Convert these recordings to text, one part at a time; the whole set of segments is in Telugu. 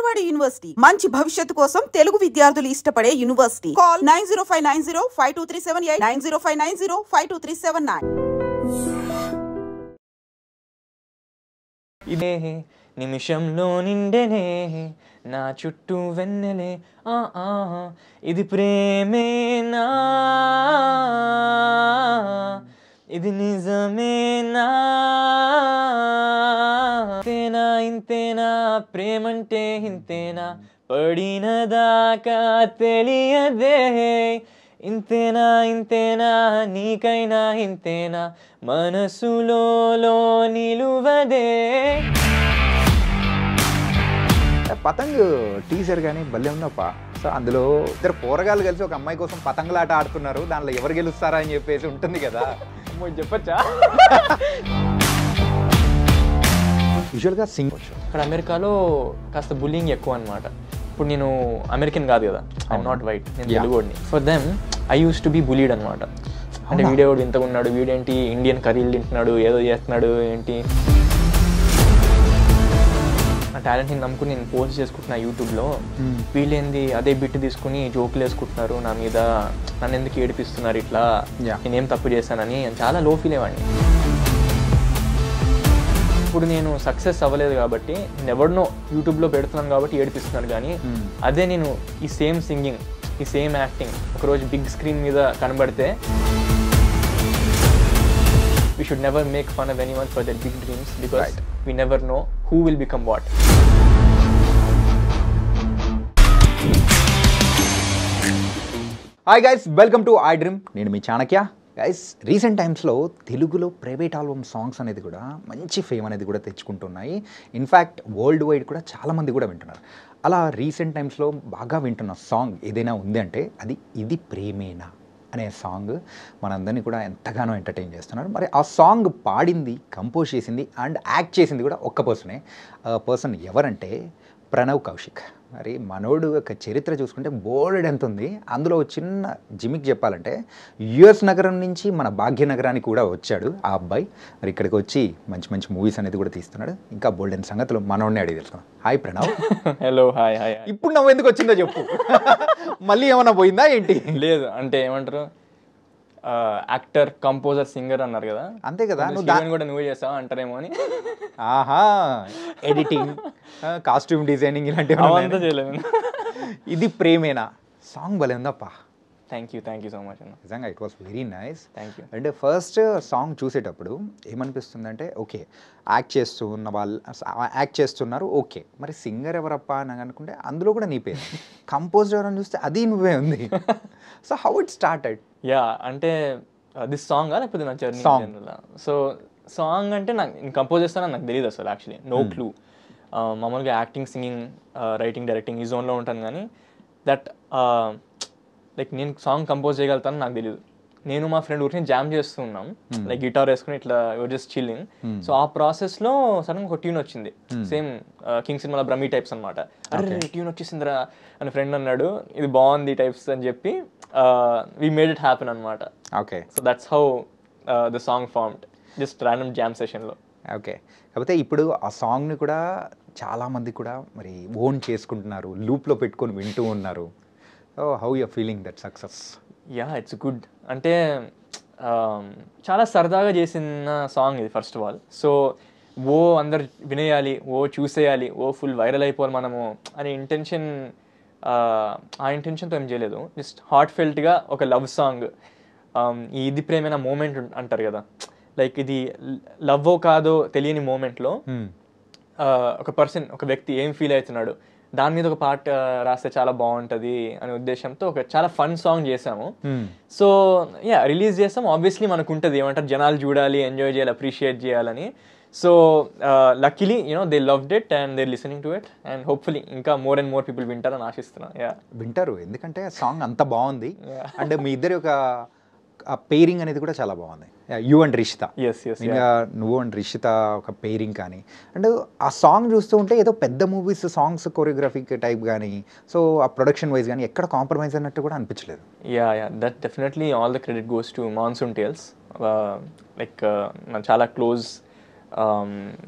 విజయవాడ యూనివర్సిటీ మంచి భవిష్యత్తు కోసం తెలుగు విద్యార్థులు ఇష్టపడే యూనివర్సిటీ. కాల్ 9059052378 9059052378. ఇదే నిమిషంలో నిండెనే నా చుట్టూ వెన్నెలే ఇది ప్రేమేనా ఇది నిజమేనా ఇంతేనా ఇంతేనా ప్రేమంటే ఇంతేనా పడిన దాకా తెలియదే ఇంతేనా ఇంతేనా నీకైనా ఇంతేనా మనసులో నిలువదే. పతంగ్ టీజర్ కానీ భలే ఉందప్ప. సో అందులో ఇద్దరు పోరగాళ్ళు కలిసి ఒక అమ్మాయి కోసం పతంగులాట ఆడుతున్నారు. దాంట్లో ఎవరు గెలుస్తారా అని చెప్పేసి ఉంటుంది కదా, చెప్పచ్చా? యూజువల్గా సింగ్ ఇక్కడ అమెరికాలో కాస్త బుల్లింగ్ ఎక్కువ అనమాట. ఇప్పుడు నేను అమెరికన్ కాదు కదా, ఐఎమ్ నాట్ వైట్, నేను తెలుగుని. For them I use to be bullied అనమాట. అంటే వీడియో ఇంతగా ఉన్నాడు, వీడేంటి ఇండియన్ కర్రీలు తింటున్నాడు, ఏదో చేస్తున్నాడు ఏంటి. నా టాలెంట్ని నమ్ముకుని నేను పోస్ట్ చేసుకుంటున్నా యూట్యూబ్లో. వీళ్ళేంది అదే బిట్ తీసుకుని జోకులు వేసుకుంటున్నారు నా మీద, నన్ను ఎందుకు ఏడిపిస్తున్నారు ఇట్లా, నేనేం తప్పు చేశానని చాలా లో ఫీల్ అయ్యేవాడిని. ఇప్పుడు నేను సక్సెస్ అవ్వలేదు కాబట్టి నేను ఎవరినో యూట్యూబ్లో పెడుతున్నాను కాబట్టి ఏడిపిస్తున్నాను, కానీ అదే నేను ఈ సేమ్ సింగింగ్, ఈ సేమ్ యాక్టింగ్ ఒకరోజు బిగ్ స్క్రీన్ మీద కనబడితే we should never make fun of anyone for their big dreams because we never know who will become what. Hi guys, welcome to I dream. నేను మీ చాణక్య. గైస్, రీసెంట్ టైమ్స్లో తెలుగులో ప్రైవేట్ ఆల్బమ్ సాంగ్స్ అనేది కూడా మంచి ఫేమ్ అనేది కూడా తెచ్చుకుంటున్నాయి. ఇన్ఫ్యాక్ట్ వరల్డ్ వైడ్ కూడా చాలామంది కూడా వింటున్నారు. అలా రీసెంట్ టైమ్స్లో బాగా వింటున్న సాంగ్ ఏదైనా ఉంది అంటే అది ఇది ప్రేమేనా అనే సాంగ్ మనందరినీ కూడా ఎంతగానో ఎంటర్టైన్ చేస్తున్నారు. మరి ఆ సాంగ్ పాడింది, కంపోజ్ చేసింది అండ్ యాక్ట్ చేసింది కూడా ఒక్క పర్సనే. పర్సన్ ఎవరంటే ప్రణవ్ కౌశిక్. మరి మనోడు యొక్క చరిత్ర చూసుకుంటే బోర్డ్ ఎంత ఉంది. అందులో చిన్న జిమిక్ చెప్పాలంటే యుఎస్ నగరం నుంచి మన భాగ్యనగరానికి కూడా వచ్చాడు ఆ అబ్బాయి. మరి ఇక్కడికి వచ్చి మంచి మంచి మూవీస్ అనేది కూడా తీస్తున్నాడు. ఇంకా బోల్డెన్ సంగతులు మనోడిని అడిగి తెలుసుకున్నాం. Hi Pranav. Hello. Hi hi. ఇప్పుడు నవ్వు ఎందుకు వచ్చిందో చెప్పు. మళ్ళీ ఏమన్నా పోయిందా ఏంటి? లేదు, అంటే ఏమంటారు, యాక్టర్, కంపోజర్, సింగర్ అన్నారు కదా, అంతే కదా. నువ్వు దాన్ని కూడా నువ్వే చేస్తావు అంటారేమో అని. ఆహా, ఎడిటింగ్, కాస్ట్యూమ్ డిజైనింగ్ ఇలాంటివి అంతా చేయలేదు. ఇది ప్రేమేనా సాంగ్ భలే ఉందప్ప. థ్యాంక్ యూ సో మచ్ అన్న. నిజంగా it was very nice. Thank you. అంటే ఫస్ట్ సాంగ్ చూసేటప్పుడు ఏమనిపిస్తుందంటే, ఓకే యాక్ట్ చేస్తున్నారు, ఓకే మరి సింగర్ ఎవరప్ప అని అనుకుంటే అందులో కూడా నీ పేరు, కంపోజర్ ఎవరని చూస్తే అది నువ్వే ఉంది. So how it started? Yeah, అంటే దిస్ సాంగ్ లేకపోతే నా జర్నీ. సో సాంగ్ అంటే నేను కంపోజ్ చేస్తానని నాకు తెలియదు అసలు, యాక్చువల్లీ నో క్లూ. మామూలుగా యాక్టింగ్, సింగింగ్, రైటింగ్, డైరెక్టింగ్ ఈ జోన్లో ఉంటాను, కానీ దట్ లైక్ నేను సాంగ్ కంపోజ్ చేయగలుగుతాను నాకు తెలియదు. నేను మా ఫ్రెండ్ ఊరికి జామ్ చేస్తూ ఉన్నాం, లైక్ గిటార్ వేసుకుని ఇట్లా జస్ట్ చిల్లింగ్. సో ఆ ప్రాసెస్లో సడన్ ఒక ట్యూన్ వచ్చింది, సేమ్ కింగ్ సినిమాలో బ్రహ్మీ టైప్స్ అనమాట. అరే ట్యూన్ వచ్చేసిందిరా అని ఫ్రెండ్ అన్నాడు, ఇది బాగుంది టైప్స్ అని చెప్పి వీ మేడ్ ఇట్ హ్యాపెన్ అనమాట. Okay, so that's how the song formed, just random jam సెషన్లో. ఓకే, కాకపోతే ఇప్పుడు ఆ సాంగ్ని కూడా చాలామంది కూడా మరి ఓన్ చేసుకుంటున్నారు, లూప్లో పెట్టుకొని వింటూ ఉన్నారు. How you feeling that success? Yeah, it's good. అంటే చాలా సరదాగా చేసిన సాంగ్ ఇది ఫస్ట్ ఆఫ్ ఆల్. సో ఓ అందరు వినేయాలి, ఓ చూసేయాలి, ఓ ఫుల్ వైరల్ అయిపోవాలి మనము అనే ఇంటెన్షన్, ఆ ఇంటెన్షన్తో ఏం చేయలేదు. జస్ట్ హార్ట్ ఫెల్ట్గా ఒక లవ్ సాంగ్. ఇది ప్రేమైన మూమెంట్ అంటారు కదా, లైక్ ఇది లవ్వో కాదో తెలియని మూమెంట్లో ఒక పర్సన్, ఒక వ్యక్తి ఏం ఫీల్ అవుతున్నాడు, దాని మీద ఒక పాట రాస్తే చాలా బాగుంటుంది అనే ఉద్దేశంతో ఒక చాలా ఫన్ సాంగ్ చేసాము. సో యా, రిలీజ్ చేసాం. ఆబ్వియస్లీ మనకు ఉంటుంది ఏమంటారు, జనాలు చూడాలి, ఎంజాయ్ చేయాలి, అప్రిషియేట్ చేయాలని. So luckily they loved it and they listening to it and hopefully ఇంకా మోర్ అండ్ మోర్ పీపుల్ వింటారని ఆశిస్తున్నాను. యా, వింటారు, ఎందుకంటే సాంగ్ అంత బాగుంది. అండ్ మీ ఇద్దరి ఒక పెయిరింగ్ అనేది కూడా చాలా బాగుంది. యూ అండ్ రిషిత, ఇంకా నువ్వు అండ్ రిషిత ఒక పెయిరింగ్ కానీ, అండ్ ఆ సాంగ్ చూస్తూ ఉంటే ఏదో పెద్ద మూవీస్ సాంగ్స్ కొరియోగ్రఫిక్ టైప్ కానీ, సో ఆ ప్రొడక్షన్ వైజ్ కానీ ఎక్కడ కాంప్రమైజ్ అన్నట్టు కూడా అనిపించలేదు. Yeah, that definitely all the credit goes to Monsoon Tales. Like చాలా క్లోజ్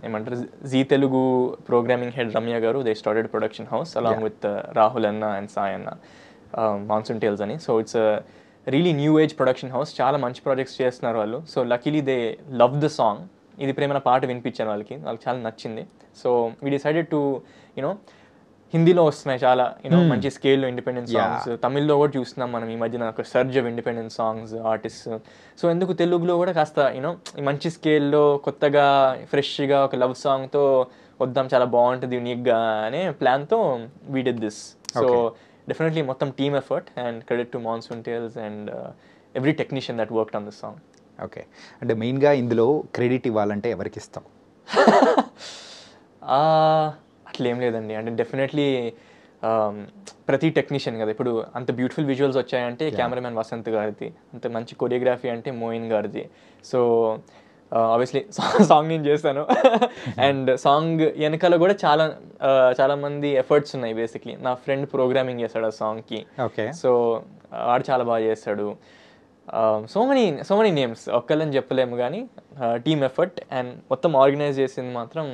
ఏమంటారు Zee Telugu programming head Ramya garu they started production house along with Rahul అన్న అండ్ సాయి అన్న మాన్సూన్ టేల్స్ అని. So it's really new age production house, చాలా మంచి ప్రాజెక్ట్స్ చేస్తున్నారు వాళ్ళు. So luckily they love the song. ఇది ప్రేమ పాట వినిపించాను వాళ్ళకి చాలా నచ్చింది. So we decided to you know హిందీలో వస్తున్నాయి చాలా మంచి స్కేల్లో ఇండిపెండెంట్ సాంగ్స్, తమిళ్లో కూడా చూస్తున్నాం మనం ఈ మధ్యన ఒక surge of independent songs artist. So ఎందుకు తెలుగులో కూడా కాస్త మంచి స్కేల్లో కొత్తగా ఫ్రెష్గా ఒక లవ్ సాంగ్తో వద్దాం, చాలా బాగుంటుంది యూనిక్గా అనే ప్లాన్తో we did this. So definitely మొత్తం team effort and credit to Monsoon Tales and every technician that worked on this song. Okay, అంటే మెయిన్గా ఇందులో క్రెడిట్ ఇవ్వాలంటే ఎవరికి ఇస్తాం? అట్లేం లేదండి, అంటే డెఫినెట్లీ ప్రతి టెక్నీషియన్ కదా. ఇప్పుడు అంత బ్యూటిఫుల్ విజువల్స్ వచ్చాయంటే కెమెరామెన్ వసంత్ గారిది, అంత మంచి కొరియోగ్రఫీ అంటే మోయిన్ గారిది. సో ఆబ్వియస్లీ సాంగ్ నేను చేశాను అండ్ సాంగ్ వెనకాల కూడా చాలా మంది ఎఫర్ట్స్ ఉన్నాయి. బేసిక్లీ నా ఫ్రెండ్ ప్రోగ్రామింగ్ చేశాడు ఆ సాంగ్కి. ఓకే, సో వాడు చాలా బాగా చేస్తాడు. సో మెనీ నేమ్స్ ఒక్కళ్ళని చెప్పలేము కానీ టీమ్ ఎఫర్ట్ అండ్ మొత్తం ఆర్గనైజ్ చేసింది మాత్రం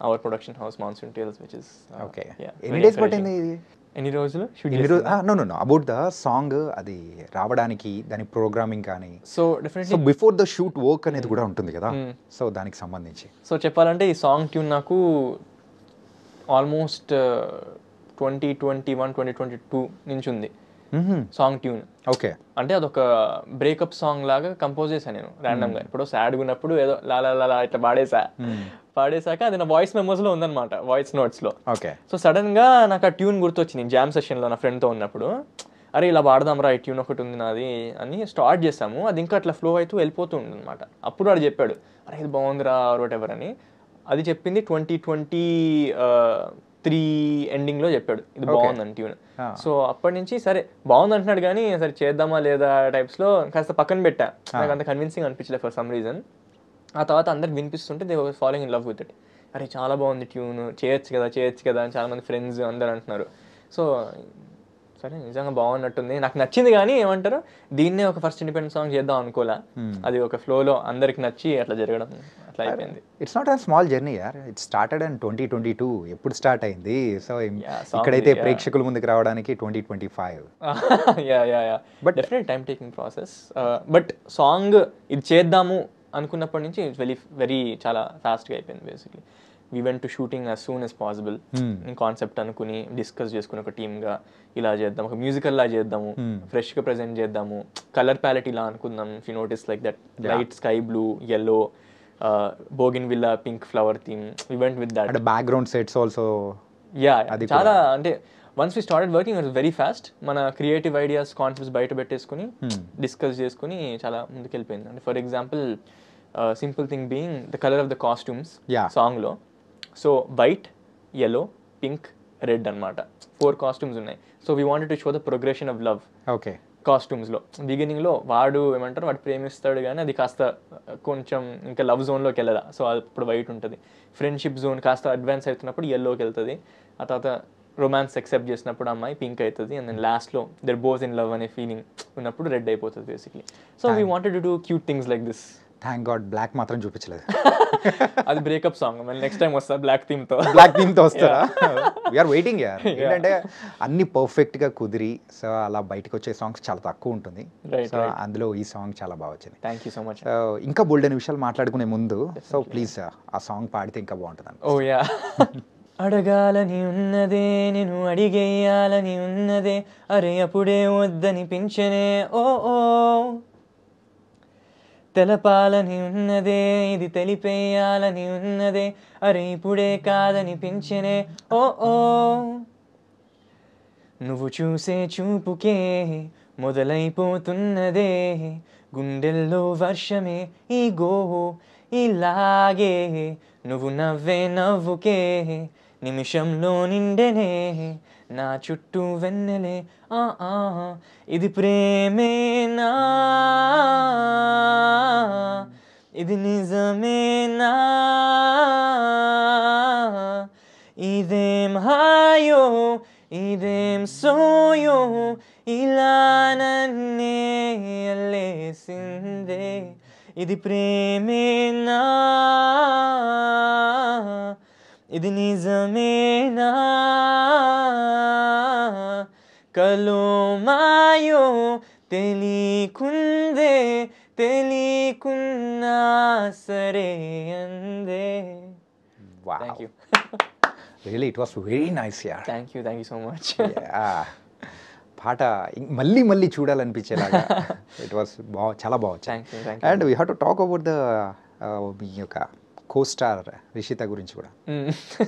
our production house Monsoon Tales which is. Okay, ఎన్ని డేస్ పట్టింది ఇది? ఎన్ని రోజులు నో అబౌట్ ద సాంగ్ అది రావడానికి, దాని ప్రోగ్రామింగ్ కానీ. So definitely before the shoot work అనేది కూడా ఉంటుంది కదా, సో దానికి సంబంధించి. సో చెప్పాలంటే ఈ సాంగ్ ట్యూన్ నాకు ఆల్మోస్ట్ 2021-2022 నుంచి ఉంది సాంగ్ ట్యూన్. ఓకే, అంటే అదొక బ్రేకప్ సాంగ్ లాగా కంపోజ్ చేశాను నేను ర్యాండమ్గా. ఇప్పుడు సాడ్గా ఉన్నప్పుడు ఏదో లాలా ఇట్లా పాడేశాక అది నా వాయిస్ మెమోస్లో ఉందన్నమాట, వాయిస్ నోట్స్లో. ఓకే, సో సడన్గా నాకు ఆ ట్యూన్ గుర్తొచ్చింది జామ్ సెషన్లో నా ఫ్రెండ్తో ఉన్నప్పుడు. అరే ఇలా పాడదాంరా, ఈ ట్యూన్ ఒకటి ఉంది నాది అని స్టార్ట్ చేసాము. అది ఇంకా అట్లా ఫ్లో అవుతూ వెళ్ళిపోతూ ఉంది అనమాట. అప్పుడు వాడు చెప్పాడు, అరే ఇది బాగుందిరా వాట్ ఎవర్ అని. అది చెప్పింది 2023 ఎండింగ్లో చెప్పాడు, ఇది బాగుందని ట్యూన్. సో అప్పటి నుంచి సరే బాగుంది అంటున్నాడు కానీ సరే చేద్దామా లేదా టైప్స్లో కాస్త పక్కన పెట్టా. నాకు అంత కన్విన్సింగ్ అనిపించలేదు ఫర్ సమ్ రీజన్. ఆ తర్వాత అందరికి వినిపిస్తుంటే they were following in love with it. అరే చాలా బాగుంది ట్యూన్, చేయొచ్చు కదా అని చాలామంది ఫ్రెండ్స్ అందరు అంటున్నారు. సో సరే నిజంగా బాగున్నట్టుంది, నాకు నచ్చింది. కానీ ఏమంటారు, దీన్నే ఒక ఫస్ట్ ఇండిపెండెంట్ సాంగ్ చేద్దాం అనుకోలే. అది ఒక ఫ్లోలో అందరికి నచ్చి అట్లా జరగడం అట్లా అయిపోయింది. It's not a small journey యార్, ఇట్ స్టార్టెడ్ ఇన్ 2022. ఎప్పుడు స్టార్ట్ అయింది? సో ఇక్కడైతే ప్రేక్షకుల ముందుకు రావడానికి 2025. But definite time taking process. But song ఇది చేద్దాము అనుకున్నప్పటి నుంచి ఇట్స్ వెరీ చాలా ఫాస్ట్గా అయిపోయింది. Basically we went to shooting as soon as possible. Concept అనుకుని డిస్కస్ చేసుకుని ఒక టీమ్గా ఇలా చేద్దాం, ఒక మ్యూజికల్ లా చేద్దాము, ఫ్రెష్గా ప్రజెంట్ చేద్దాము, కలర్ ప్యాలెట్ ఇలా అనుకుందాం. If you notice like that light sky blue, yellow, bougainvillea pink flower theme, we went with that. Background sets also చాలా అంటే once we started working it very fast. మన క్రియేటివ్ ఐడియాస్ కాన్సెప్ట్స్ బయట పెట్టేసుకుని డిస్కస్ చేసుకుని చాలా ముందుకెళ్ళిపోయింది. అంటే for example simple thing being the colour of the costumes సాంగ్లో. So white, yellow, pink, red అనమాట 4 కాస్ట్యూమ్స్ ఉన్నాయి. So we wanted to show the progression of love. Okay, కాస్ట్యూమ్స్లో బిగినింగ్లో వాడు ప్రేమిస్తాడు కానీ అది కాస్త కొంచెం ఇంకా లవ్ జోన్లోకి వెళ్ళదా. సో అప్పుడు వైట్ ఉంటుంది. ఫ్రెండ్షిప్ జోన్ కాస్త అడ్వాన్స్ అవుతున్నప్పుడు yellowకి వెళ్తుంది. ఆ తర్వాత రొమాన్స్ యాక్సెప్ట్ చేసినప్పుడు అమ్మాయి పింక్ అవుతుంది. అండ్ దెన్ లాస్ట్లో దెర్ బోత్ ఇన్ లవ్ అనే ఫీలింగ్ ఉన్నప్పుడు రెడ్ అయిపోతుంది basically. So we wanted to do cute things like this. Thank God black మాత్రం చూపించలేదు. అది బ్రేకప్ సాంగ్, మళ్ళీ నెక్స్ట్ టైం వస్తా బ్లాక్ థీమ్తో వస్తారా? వీఆర్ వెయిటింగ్ యార్. ఏంటంటే అన్ని పర్ఫెక్ట్గా కుదిరి సో అలా బయటకు వచ్చే సాంగ్స్ చాలా తక్కువ ఉంటుంది. సో అందులో ఈ సాంగ్ చాలా బాగా వచ్చింది. Thank you so much. ఇంకా బోల్డ్ అనే విషయాలు మాట్లాడుకునే ముందు సో ప్లీజ్ ఆ సాంగ్ పాడితే ఇంకా బాగుంటుంది. ఓ యా. అడగాలని ఉన్నదే, నేను అడిగేయాలని ఉన్నదే, అరే అప్పుడే వద్దనిపించనే ఓ ఓ, తెలపాలని ఉన్నదే, ఇది తెలిపేయాలని ఉన్నదే, అరే ఇప్పుడే కాదనిపించనే ఓ ఓ, నువ్వు చూసే చూపుకే మొదలైపోతున్నదే, గుండెల్లో వర్షమే ఈ గోహో ఇలాగే, నువ్వు నవ్వే నవ్వుకే నిమిషంలో నిండెనే, నా చుట్టూ వెన్నెలే ఇది ప్రేమేనా, ఇది నిజమేనా, ఇదేం హాయో ఇదేం సోయో ఇలా నన్నే అల్లేసిందే, ఇది ప్రేమేనా, ఇది నిజమేనా, కలో మాయో తెలియకుందే, తెలియకున్నా సరే అందే. Thank you. Really it was very nice యార్. Thank you so much. పాట మళ్ళీ మళ్ళీ చూడాలనిపించేలాగా ఇట్ వాస్ చాలా బాగుంది. And we have to talk about the మీ యొక్క కో-స్టార్ రిషిత గురించి కూడా.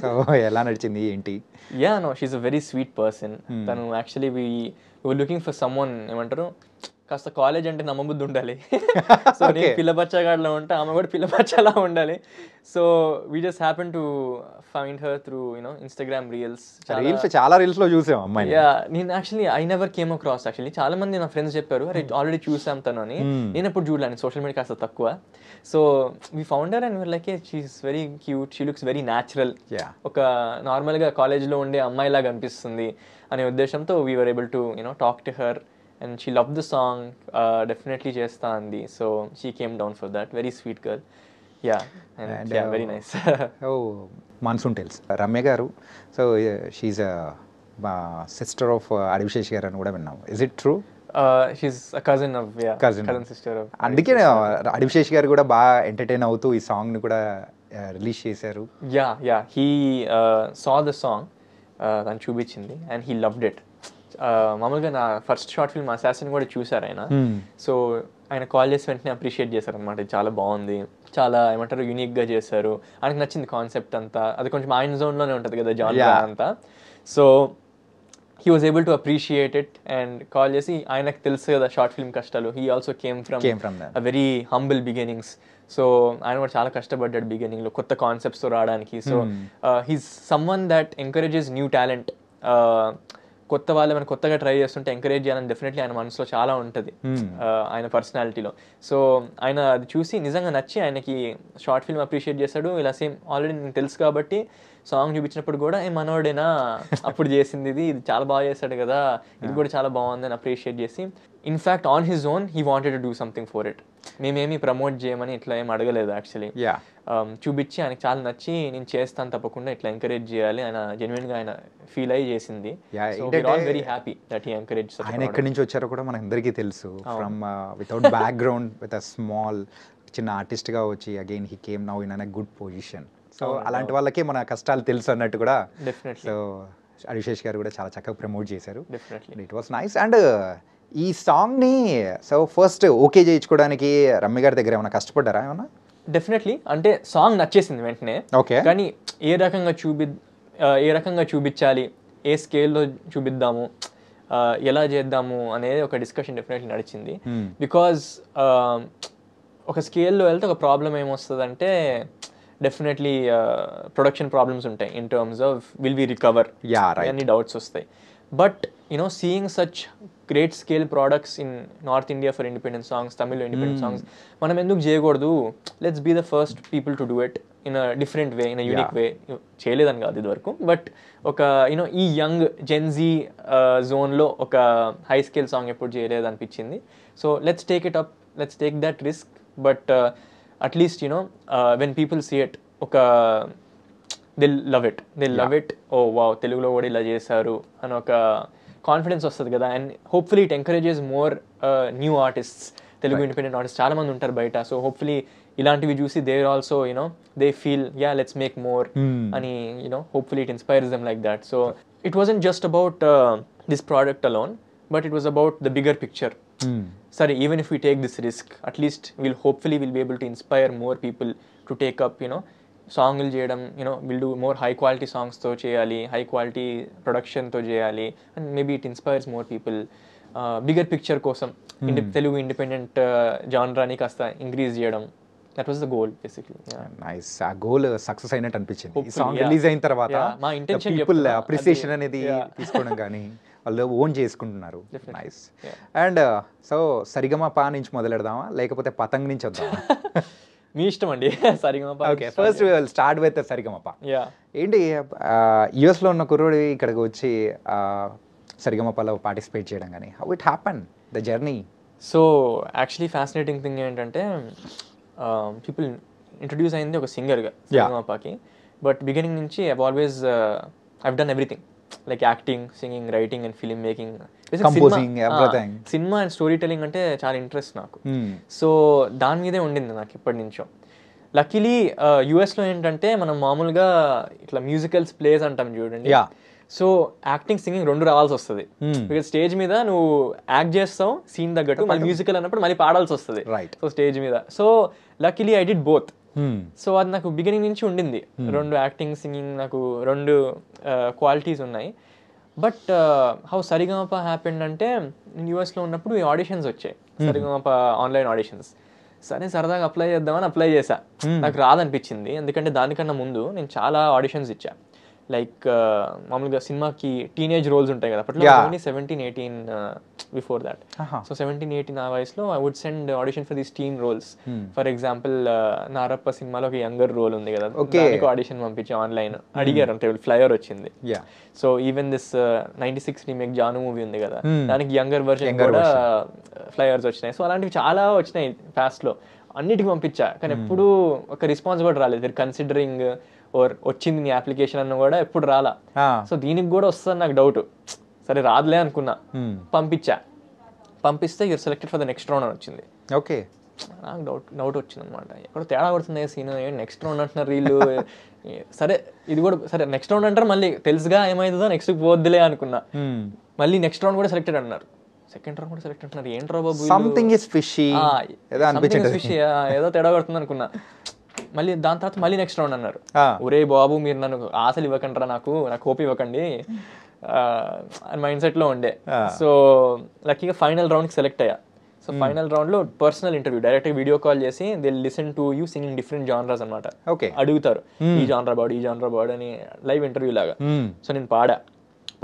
సో ఎలా నడిచింది ఏంటి? Yeah no, she's a very sweet person. తను actually we were looking for someone, ఏమంటారు, కాస్త కాలేజ్ అంటే నమ్మబుద్ధి ఉండాలి. సో నేను పిల్లబచ్చగాడిలో ఉంటే ఆమె కూడా పిల్లబచ్చలా ఉండాలి. So we just happen to find her through Instagram reels. చాలా రీల్స్ లో చూసాం అమ్మాయి. యా, నేను actually I never came across. Actually చాలా మంది నా ఫ్రెండ్స్ చెప్పారు, అరే ఆల్రెడీ చూసాం తను అని. నేను ఎప్పుడు చూడలేను, సోషల్ మీడియా కాస్త తక్కువ. So we found her and we're like, she is very cute, she looks very natural, ఒక నార్మల్గా కాలేజ్లో ఉండే అమ్మాయిలాగా అనిపిస్తుంది అనే ఉద్దేశంతో we were able to talk to her. And she loved the song, definitely chesta andi, so she came down for that. Very sweet girl. Yeah, and yeah, very nice. Oh, Monsoon Tales, Ramya garu, so she's a sister of Adivishesh garu ani kuda vinnam. Is it true? She's a cousin of, cousin sister of. అందుకే Adivishesh garu kuda బాగా ఎంటర్టైన్ అవుతూ ఈ సాంగ్ ని కూడా రిలీజ్ చేశారు. Yeah, he saw the song, tanu చూపించింది, and he loved it. మామూలుగా నా ఫస్ట్ షార్ట్ ఫిల్మ్ అసాసిన్ కూడా చూసారు ఆయన. సో ఆయన కాల్ చేసి వెంటనే అప్రిషియేట్ చేశారు అనమాట, చాలా బాగుంది, చాలా ఏమంటారు యూనిక్గా చేశారు, ఆయనకు నచ్చింది కాన్సెప్ట్ అంతా. అది కొంచెం ఆయన జోన్లోనే ఉంటుంది కదా జానర్ అంతా. So he was able to appreciate it and call చేసి, ఆయనకు తెలుసు కదా షార్ట్ ఫిల్మ్ కష్టాలు. He also came from a very humble beginnings. So ఆయన కూడా చాలా కష్టపడ్డాడు బిగినింగ్లో కొత్త కాన్సెప్ట్స్తో రావడానికి. So he's someone that encourages new talent. కొత్త వాళ్ళు మనం కొత్తగా ట్రై చేస్తుంటే ఎంకరేజ్ చేయాలని డెఫినెట్లీ ఆయన మనసులో చాలా ఉంటుంది ఆయన పర్సనాలిటీలో. సో ఆయన అది చూసి నిజంగా నచ్చి ఆయనకి షార్ట్ ఫిల్మ్ అప్రిషియేట్ చేశాడు. ఇలా సేమ్ ఆల్రెడీ నేను తెలుసు కాబట్టి సాంగ్ చూపించినప్పుడు కూడా మనోడేనా అప్పుడు చేసింది, ఇది చాలా బాగా చేశాడు కదా, ఇది కూడా చాలా బాగుంది అని అప్రిషియేట్ చేసి, in fact on his own he wanted to do something for it. మేమేమి ప్రమోట్ చేయమని ఇట్లా ఏం అడగలేదు యాక్చువల్లీ. చూపించి ఆయనకు చాలా నచ్చి నేను చేస్తాను తప్పకుండా, ఇట్లా ఎంకరేజ్ చేయాలి ఆయన జెన్యున్గా ఆయన ఫీల్ అయ్యి చేసింది. Very happy that he encourage. ఆయన ఎక్కడి నుంచి వచ్చారో కూడా మనకు అందరికీ తెలుసు. From without background with a small చిన్న ఆర్టిస్ట్గా వచ్చి again he came now in a good position. So అలాంటి వాళ్ళకే మన కష్టాలు తెలుసు అన్నట్టు కూడా. సో అడివిశేష్ గారు కూడా చాలా చక్కగా ప్రమోట్ చేశారు. It was nice. అండ్ ఈ సాంగ్ని సో ఫస్ట్ ఓకే చేయించుకోవడానికి రమ్య గారి దగ్గర ఏమైనా కష్టపడ్డారా ఏమన్నా? డెఫినెట్లీ, అంటే సాంగ్ నచ్చేసింది వెంటనే. ఓకే, కానీ ఏ రకంగా చూపించాలి, ఏ స్కేల్లో చూపిద్దాము, ఎలా చేద్దాము అనేది ఒక డిస్కషన్ డెఫినెట్లీ నడిచింది. బికాజ్ ఒక స్కేల్లో వెళ్తే ఒక ప్రాబ్లం ఏమొస్తుందంటే డెఫినెట్లీ ప్రొడక్షన్ ప్రాబ్లమ్స్ ఉంటాయి in terms of will we recover, అన్ని డౌట్స్ వస్తాయి. But seeing such great scale products in North India for independent songs, తమిళ్లో ఇండిపెండెంట్ సాంగ్స్ మనం ఎందుకు చేయకూడదు? Let's be the first people to do it in a different way, in a unique way. చేయలేదని కాదు ఇదివరకు, బట్ ఒక ఈ యంగ్ జెన్జీ జోన్లో ఒక హై స్కేల్ సాంగ్ ఎప్పుడు చేయలేదు అనిపించింది. So let's take it up, let's take that risk. But at least when people see it, ఒక they'll love it, oh wow తెలుగులో కూడా ఇలా చేశారు అని ఒక కాన్ఫిడెన్స్ వస్తుంది కదా. And hopefully it encourages more new artists, తెలుగు ఇండిపెండెంట్ ఆర్టిస్ట్ చాలా మంది ఉంటారు బయట. సో హోప్ఫుల్లీ ఇలాంటివి చూసి they also they feel let's make more అని hopefully it inspires them like that. So it wasn't just about this product alone, but it was about the bigger picture. Sorry, even if we take this risk, at least we'll be able to inspire more people to take up, సాంగ్లు చేయడం, we'll do more high quality songs తో చేయాలి, high quality production తో చేయాలి, and maybe it inspires more people. Bigger picture కోసం తెలుగు ఇండిపెండెంట్ జానరాని కాస్త ఇంక్రీజ్ చేయడం, that was the goal basically. Nice. ఆ గోల్ సక్సెస్ అయినట్టు అనిపించింది ఈ సాంగ్ రిలీజ్ అయిన తర్వాత. మా ఇంటెన్షన్ పీపుల్ అప్రిసియేషన్ అనేది తీసుకోవడం కానీ వాళ్ళు ఓన్ చేసుకుంటున్నారు. నైస్. అండ్ సో సరిగమప నుంచి మొదలెడదామా లేకపోతే పతంగ్ నుంచి వద్దామా? మీ ఇష్టం అండి. Sa Re Ga Ma Pa. Okay, first we will start with Sa Re Ga Ma Pa. ఏంటి యుఎస్లో ఉన్న కుర్రోడు ఇక్కడికి వచ్చి సరిగమపలో పార్టిసిపేట్ చేయడం కానీ, how it happen the journey? So actually fascinating thing ఏంటంటే పీపుల్ ఇంట్రడ్యూస్ అయింది ఒక సింగర్గా సరిగమపకి. బట్ బిగినింగ్ నుంచి I've done everything, like acting, singing, writing and film making, cinema and story telling అంటే చాలా ఇంట్రెస్ట్ నాకు. సో దాని మీదే ఉండింది నాకు ఇప్పటి నుంచో. లక్కీలీ యూఎస్లో ఏంటంటే మనం మామూలుగా ఇట్లా మ్యూజికల్స్ ప్లేస్ అంటాం చూడండి. సో యాక్టింగ్, సింగింగ్ రెండు రావాల్సి వస్తుంది. బికాజ్ స్టేజ్ మీద నువ్వు యాక్ట్ చేస్తావు సీన్ తగ్గట్టు, మళ్ళీ మ్యూజికల్ అన్నప్పుడు మళ్ళీ పాడాల్సి వస్తుంది సో స్టేజ్ మీద. So luckily I did both. So అది నాకు బిగినింగ్ నుంచి ఉండింది. రెండు యాక్టింగ్, సింగింగ్, నాకు రెండు క్వాలిటీస్ ఉన్నాయి. బట్ హౌ సరిగమప హ్యాపెండ్ అంటే నేను యూఎస్లో ఉన్నప్పుడు ఈ ఆడిషన్స్ వచ్చాయి, సరిగమప ఆన్లైన్ ఆడిషన్స్. సరే సరదాగా అప్లై చేద్దామని అప్లై చేశా. నాకు రాదనిపించింది, ఎందుకంటే దానికన్నా ముందు నేను చాలా ఆడిషన్స్ ఇచ్చా. లైక్ మామూలుగా సినిమాకి టీనేజ్ రోల్స్ ఉంటాయి కదా అప్పట్లో, 17-18 బిఫోర్ దాట్. సో 17-18 ఆ వయసులో I would send audition for these teen roles. For example Narappa సినిమాలో ఒక యంగర్ రోల్ ఉంది కదా, దానికి ఆడిషన్ పంపించి ఆన్లైన్ అడిగారు అంటే ఫ్లయర్ వచ్చింది. So even this 96 remake Jaanu movie ఉంది కదా, దానికి యంగర్ వర్షన్ కూడా ఫ్లయర్స్ వచ్చినాయి. సో అలాంటివి చాలా వచ్చినాయి ఫాస్ట్ లో, అన్నిటికీ పంపించా. కానీ ఎప్పుడు ఒక రెస్పాన్స్ కూడా రాలేదు. మీరు కన్సిడరింగ్ ఓర్ వచ్చింది నీ అప్లికేషన్ అన్న కూడా ఎప్పుడు రాలా. సో దీనికి కూడా వస్తుంది నాకు డౌట్. సరే రాదులే అనుకున్నా, పంపిస్తే you're selected for the next round అని వచ్చింది. ఓకే, నాకు డౌట్ వచ్చింది అనమాట, ఎక్కడ తేడా పడుతుంది సీన్, నెక్స్ట్ రౌండ్ అంటున్నారు వీళ్ళు. సరే ఇది కూడా సరే నెక్స్ట్ రౌండ్ అంటారు, మళ్ళీ తెలుసుగా ఏమైతుందో నెక్స్ట్ పోద్దులే అనుకున్నా. మళ్ళీ నెక్స్ట్ రౌండ్ కూడా సెలెక్టెడ్ అన్నారు, సెకండ్ రౌండ్ కూడా సెలెక్ట్ అంటున్నారు. ఏంట్రా బాబు, సంథింగ్ ఇస్ ఫిషీ, ఏదో తేడా పడుతుంది అనుకున్నా. మళ్ళీ దాని తర్వాత మళ్ళీ నెక్స్ట్ రౌండ్ అన్నారు. ఒరే బాబు మీరు నన్ను ఆశలు ఇవ్వకండి, నాకు హోప్ ఇవ్వకండి అని మైండ్ సెట్ లో ఉండే. సో లక్కీగా ఫైనల్ రౌండ్ కి సెలెక్ట్ అయ్యా. సో ఫైనల్ రౌండ్ లో personal interview, direct video call చేసి they listen to you singing different genres అనమాట. అడుగుతారు ఈ జానరా బాడ్ అని లైవ్ ఇంటర్వ్యూ లాగా. సో నేను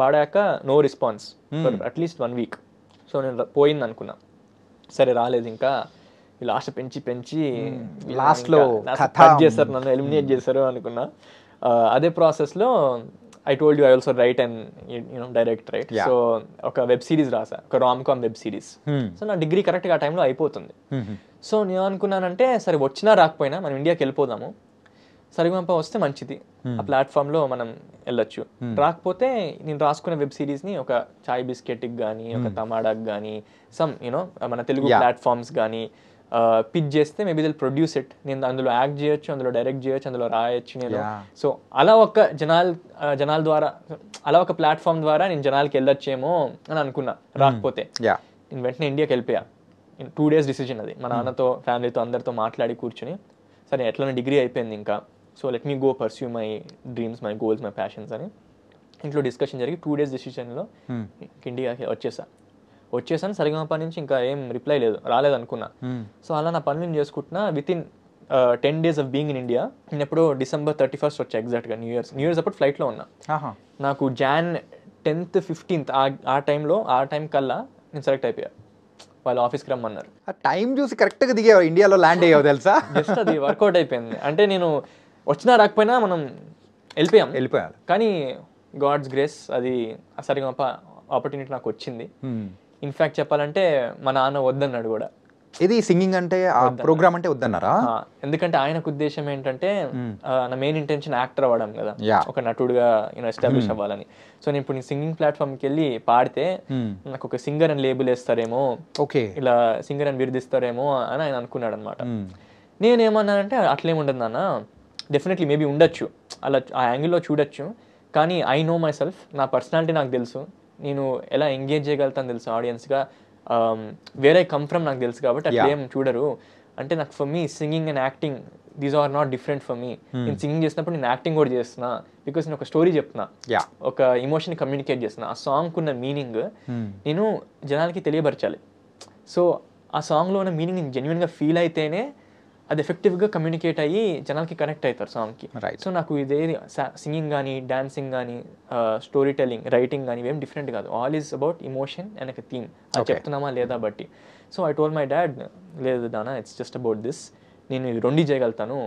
పాడాక no response for at least 1 week. So నేను పోయింది అనుకున్నా, సరే రాలేదు ఇంకా, లాస్ట్ పెంచి లాస్ట్ లో కట్ చేస్తారు, నన్ను ఎలిమినేట్ చేశారు అనుకున్నా. అదే ప్రాసెస్ లో I told you I also right and direct right. So ఒక వెబ్ సిరీస్ రాసా, ఒక రామ్-కామ్ వెబ్ సిరీస్. సో నా డిగ్రీ కరెక్ట్గా ఆ టైంలో అయిపోతుంది. సో నేను అనుకున్నానంటే సరే వచ్చినా రాకపోయినా మనం ఇండియాకి వెళ్ళిపోదాము, సరిగమప వస్తే మంచిది, ఆ ప్లాట్ఫామ్ లో మనం వెళ్ళొచ్చు. రాకపోతే నేను రాసుకున్న వెబ్ సిరీస్ ని ఒక చాయ్ బిస్కెట్కి కానీ, ఒక తమాడాకి కానీ, సమ్ మన తెలుగు ప్లాట్ఫామ్స్ కానీ పిచ్ చేస్తే మేబీ దిల్ ప్రొడ్యూస్ ఇట్. నేను అందులో యాక్ట్ చేయొచ్చు, అందులో డైరెక్ట్ చేయొచ్చు, అందులో రాయొచ్చు నేను. సో అలా ఒక జనాల ద్వారా, అలా ఒక ప్లాట్ఫామ్ ద్వారా నేను జనాలకి వెళ్ళొచ్చేమో అని అనుకున్నా. రాకపోతే నేను వెంటనే ఇండియాకి వెళ్ళిపోయా. 2 days డిసిజన్ అది. మా నాన్నతో, ఫ్యామిలీతో, అందరితో మాట్లాడి కూర్చుని, సరే ఎట్లా డిగ్రీ అయిపోయింది ఇంకా, so let me go pursue my dreams, my goals, my passions అని ఇంట్లో డిస్కషన్ జరిగి 2 days డిసిషన్లో ఇండియాకి వచ్చేసాను. సరిగమప నుంచి ఇంకా ఏం రిప్లై రాలేదు అనుకున్నా. సో అలా నా పనులు చేసుకుంటున్నా. Within 10 days of being in India, నేను ఎప్పుడో December 31st వచ్చా ఎగ్జాక్ట్గా, న్యూ ఇయర్స్ అప్పుడు ఫ్లైట్లో ఉన్నా. నాకు Jan 10th 15th ఆ టైం కల్లా నేను సెలెక్ట్ అయిపోయా. వాళ్ళు ఆఫీస్కి రమ్మన్నారు. టైం చూసి కరెక్ట్గా దిగా ఇండియాలో ల్యాండ్ అయ్యావు తెలుసా. జస్ట్ అది వర్కౌట్ అయిపోయింది. అంటే నేను వచ్చినా రాకపోయినా మనం వెళ్ళిపోయాం. కానీ గాడ్స్ గ్రేస్, అది సరిగమప ఆపర్చునిటీ నాకు వచ్చింది. ఇన్ఫాక్ట్ చెప్పాలంటే మా నాన్న వద్దన్నాడు కూడా. ఇది సింగింగ్ అంటే, ప్రోగ్రామ్ అంటే వద్దన్నారా? ఎందుకంటే ఆయనకు ఉద్దేశం ఏంటంటే నా మెయిన్ ఇంటెన్షన్ యాక్టర్ అవ్వడం కదా, ఒక నటుడుగా ఎస్టాబ్లిష్ అవ్వాలని. సో నేను ఇప్పుడు సింగింగ్ ప్లాట్ఫామ్కి వెళ్ళి పాడితే నాకు ఒక సింగర్ అని లేబుల్ వేస్తారేమో, ఇలా సింగర్ అని బిరుదిస్తారేమో అని ఆయన అనుకున్నాడు అనమాట. నేనేమన్నానంటే అట్లేముండదు నాన్న, డెఫినెట్లీ మేబీ ఉండొచ్చు, అలా ఆ యాంగిల్లో చూడొచ్చు. కానీ ఐ నో మై సెల్ఫ్, నా పర్సనాలిటీ నాకు తెలుసు, నేను ఎలా ఎంగేజ్ చేయగలుగుతాను తెలుసు ఆడియన్స్గా, వేరే కమ్ ఫ్రమ్ నాకు తెలుసు. కాబట్టి అట్లా ఏం చూడరు. అంటే నాకు for me singing and acting these are not different for me. నేను సింగింగ్ చేసినప్పుడు నేను యాక్టింగ్ కూడా చేస్తున్నా, బికాస్ నేను ఒక స్టోరీ చెప్తున్నా, ఒక ఇమోషన్ కమ్యూనికేట్ చేస్తున్నా. ఆ సాంగ్ ఉన్న మీనింగ్ నేను జనాలకి తెలియపరచాలి. సో ఆ సాంగ్లో ఉన్న మీనింగ్ నేను జెన్యున్గా ఫీల్ అయితేనే అది ఎఫెక్టివ్గా కమ్యూనికేట్ అయ్యి జనాలకి కనెక్ట్ అవుతారు సాంగ్కి. సో నాకు ఇదేది సింగింగ్ కానీ, డాన్సింగ్ కానీ, స్టోరీ టెల్లింగ్, రైటింగ్ కానీ ఇవేం డిఫరెంట్ కాదు. All is about emotion and ఒక థీమ్, అది చెప్తున్నామా లేదా బట్టి. So I told my dad, లేదు దానా ఇట్స్ జస్ట్ అబౌట్ దిస్, నేను ఇది 2 చేయగలుగుతాను.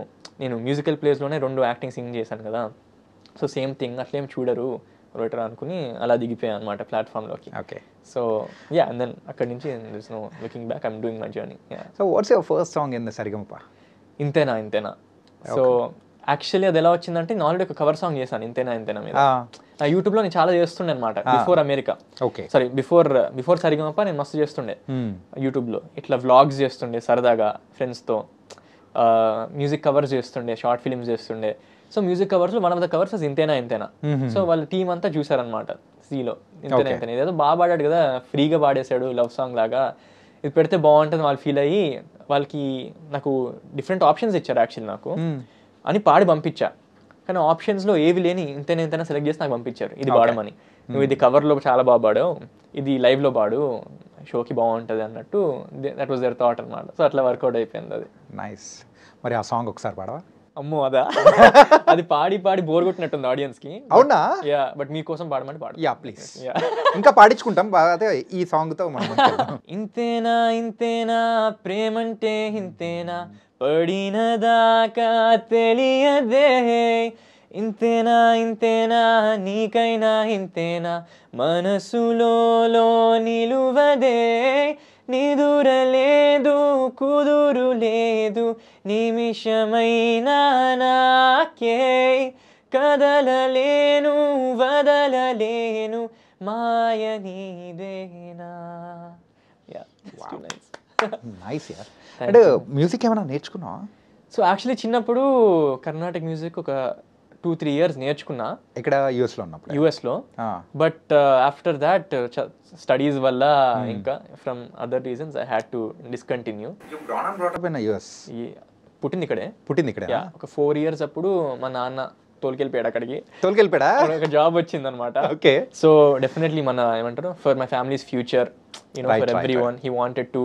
నేను మ్యూజికల్ ప్లేస్లోనే 2 యాక్టింగ్ సింగ్ చేశాను కదా, సో సేమ్ థింగ్, అట్లేం చూడరు రైటర్ అనుకుని అలా దిగిపోయాను అనమాట ప్లాట్ఫామ్లోకి. సో యా, అండ్ దెన్ అక్కడి నుంచి this no looking back, I'm doing my journey. So what's your first song in the Sa Re Ga Ma Pa? ఇంతేనా ఇంతేనా. సో యాక్చువల్లీ అది ఎలా వచ్చిందంటే నేను ఆల్రెడీ ఒక కవర్ సాంగ్ చేశాను ఇంతేనా ఇంతేనా మీద. నా యూట్యూబ్లో నేను చాలా చేస్తుండే అనమాట before America. Okay, sorry before Saregamapa నేను మస్తు చేస్తుండే యూట్యూబ్లో. ఇట్లా వ్లాగ్స్ చేస్తుండే సరదాగా ఫ్రెండ్స్తో, మ్యూజిక్ కవర్స్ చేస్తుండే, షార్ట్ ఫిల్మ్స్ చేస్తుండే. సో మ్యూజిక్ కవర్స్లో వన్ ఆఫ్ ద కవర్స్ ఇంతేనా ఇంతేనా. సో వాళ్ళ టీం అంతా చూసారనమాట సీలో. ఇంతేనా ఇంతేనా ఏదో బాగా పాడాడు కదా, ఫ్రీగా పాడేశాడు లవ్ సాంగ్ లాగా, ఇది పెడితే బాగుంటుంది వాళ్ళు ఫీల్ అయ్యి వాళ్ళకి నాకు డిఫరెంట్ ఆప్షన్స్ ఇచ్చారు యాక్చువల్లీ నాకు అని పాడి పంపించా. కానీ ఆప్షన్స్లో ఏవి లేని ఇంతేనా ఇంతేనా సెలెక్ట్ చేసి నాకు పంపించారు ఇది పాడమని. నువ్వు ఇది కవర్లో చాలా బాగా పాడావు, ఇది లైవ్లో పాడు, షోకి బాగుంటుంది అన్నట్టు. దట్ వాజ్ దర్ థాట్ అనమాట. సో అట్లా వర్కౌట్ అయిపోయింది అది. నైస్. మరి ఆ సాంగ్ ఒకసారి పాడవా? అమ్మో అదా అది పాడి పాడి బోర్ కొట్టినట్టుంది ఆడియన్స్ కి. అవునా? యా, బట్ మీకోసం పాడమంటే పాడు. Yeah please. ఇంకా పాడించుకుంటాం అదే ఈ సాంగ్ తో మనం. ఇంతేనా ఇంతేనా ప్రేమంటే ఇంతేనా పడిన దాకా తెలియదే, ఇంతేనా ఇంతేనా నీకైనా ఇంతేనా మనసులో నిలువదే, నిదురలేదు కుదురు లేదు నిమిషమైనా నాకే, కదలలేను వదలలేను మాయ నీదేనా. నైస్ యార్. అంటే మ్యూజిక్ ఏమైనా నేర్చుకున్నావా? సో యాక్చువల్లీ చిన్నప్పుడు కర్ణాటక మ్యూజిక్ ఒక 2-3 years నేర్చుకున్నా ఇక్కడ యూఎస్లో ఉన్నప్పుడు. యూఎస్లో. బట్ ఆఫ్టర్ దాట్ స్టడీస్ వల్ల ఇంకా from other reasons I had to discontinue. US పుట్టింది ఇక్కడే. పుట్టింది ఇక్కడ. ఒక 4 years అప్పుడు మా నాన్న తోలుకెళ్ళిపోయాడు అక్కడికి. తోలుకెళ్ళిపోయాడా? ఒక జాబ్ వచ్చింది అనమాట. ఓకే. సో డెఫినెట్లీ మన ఏమంటారు for my families future, you know, for everyone, he wanted to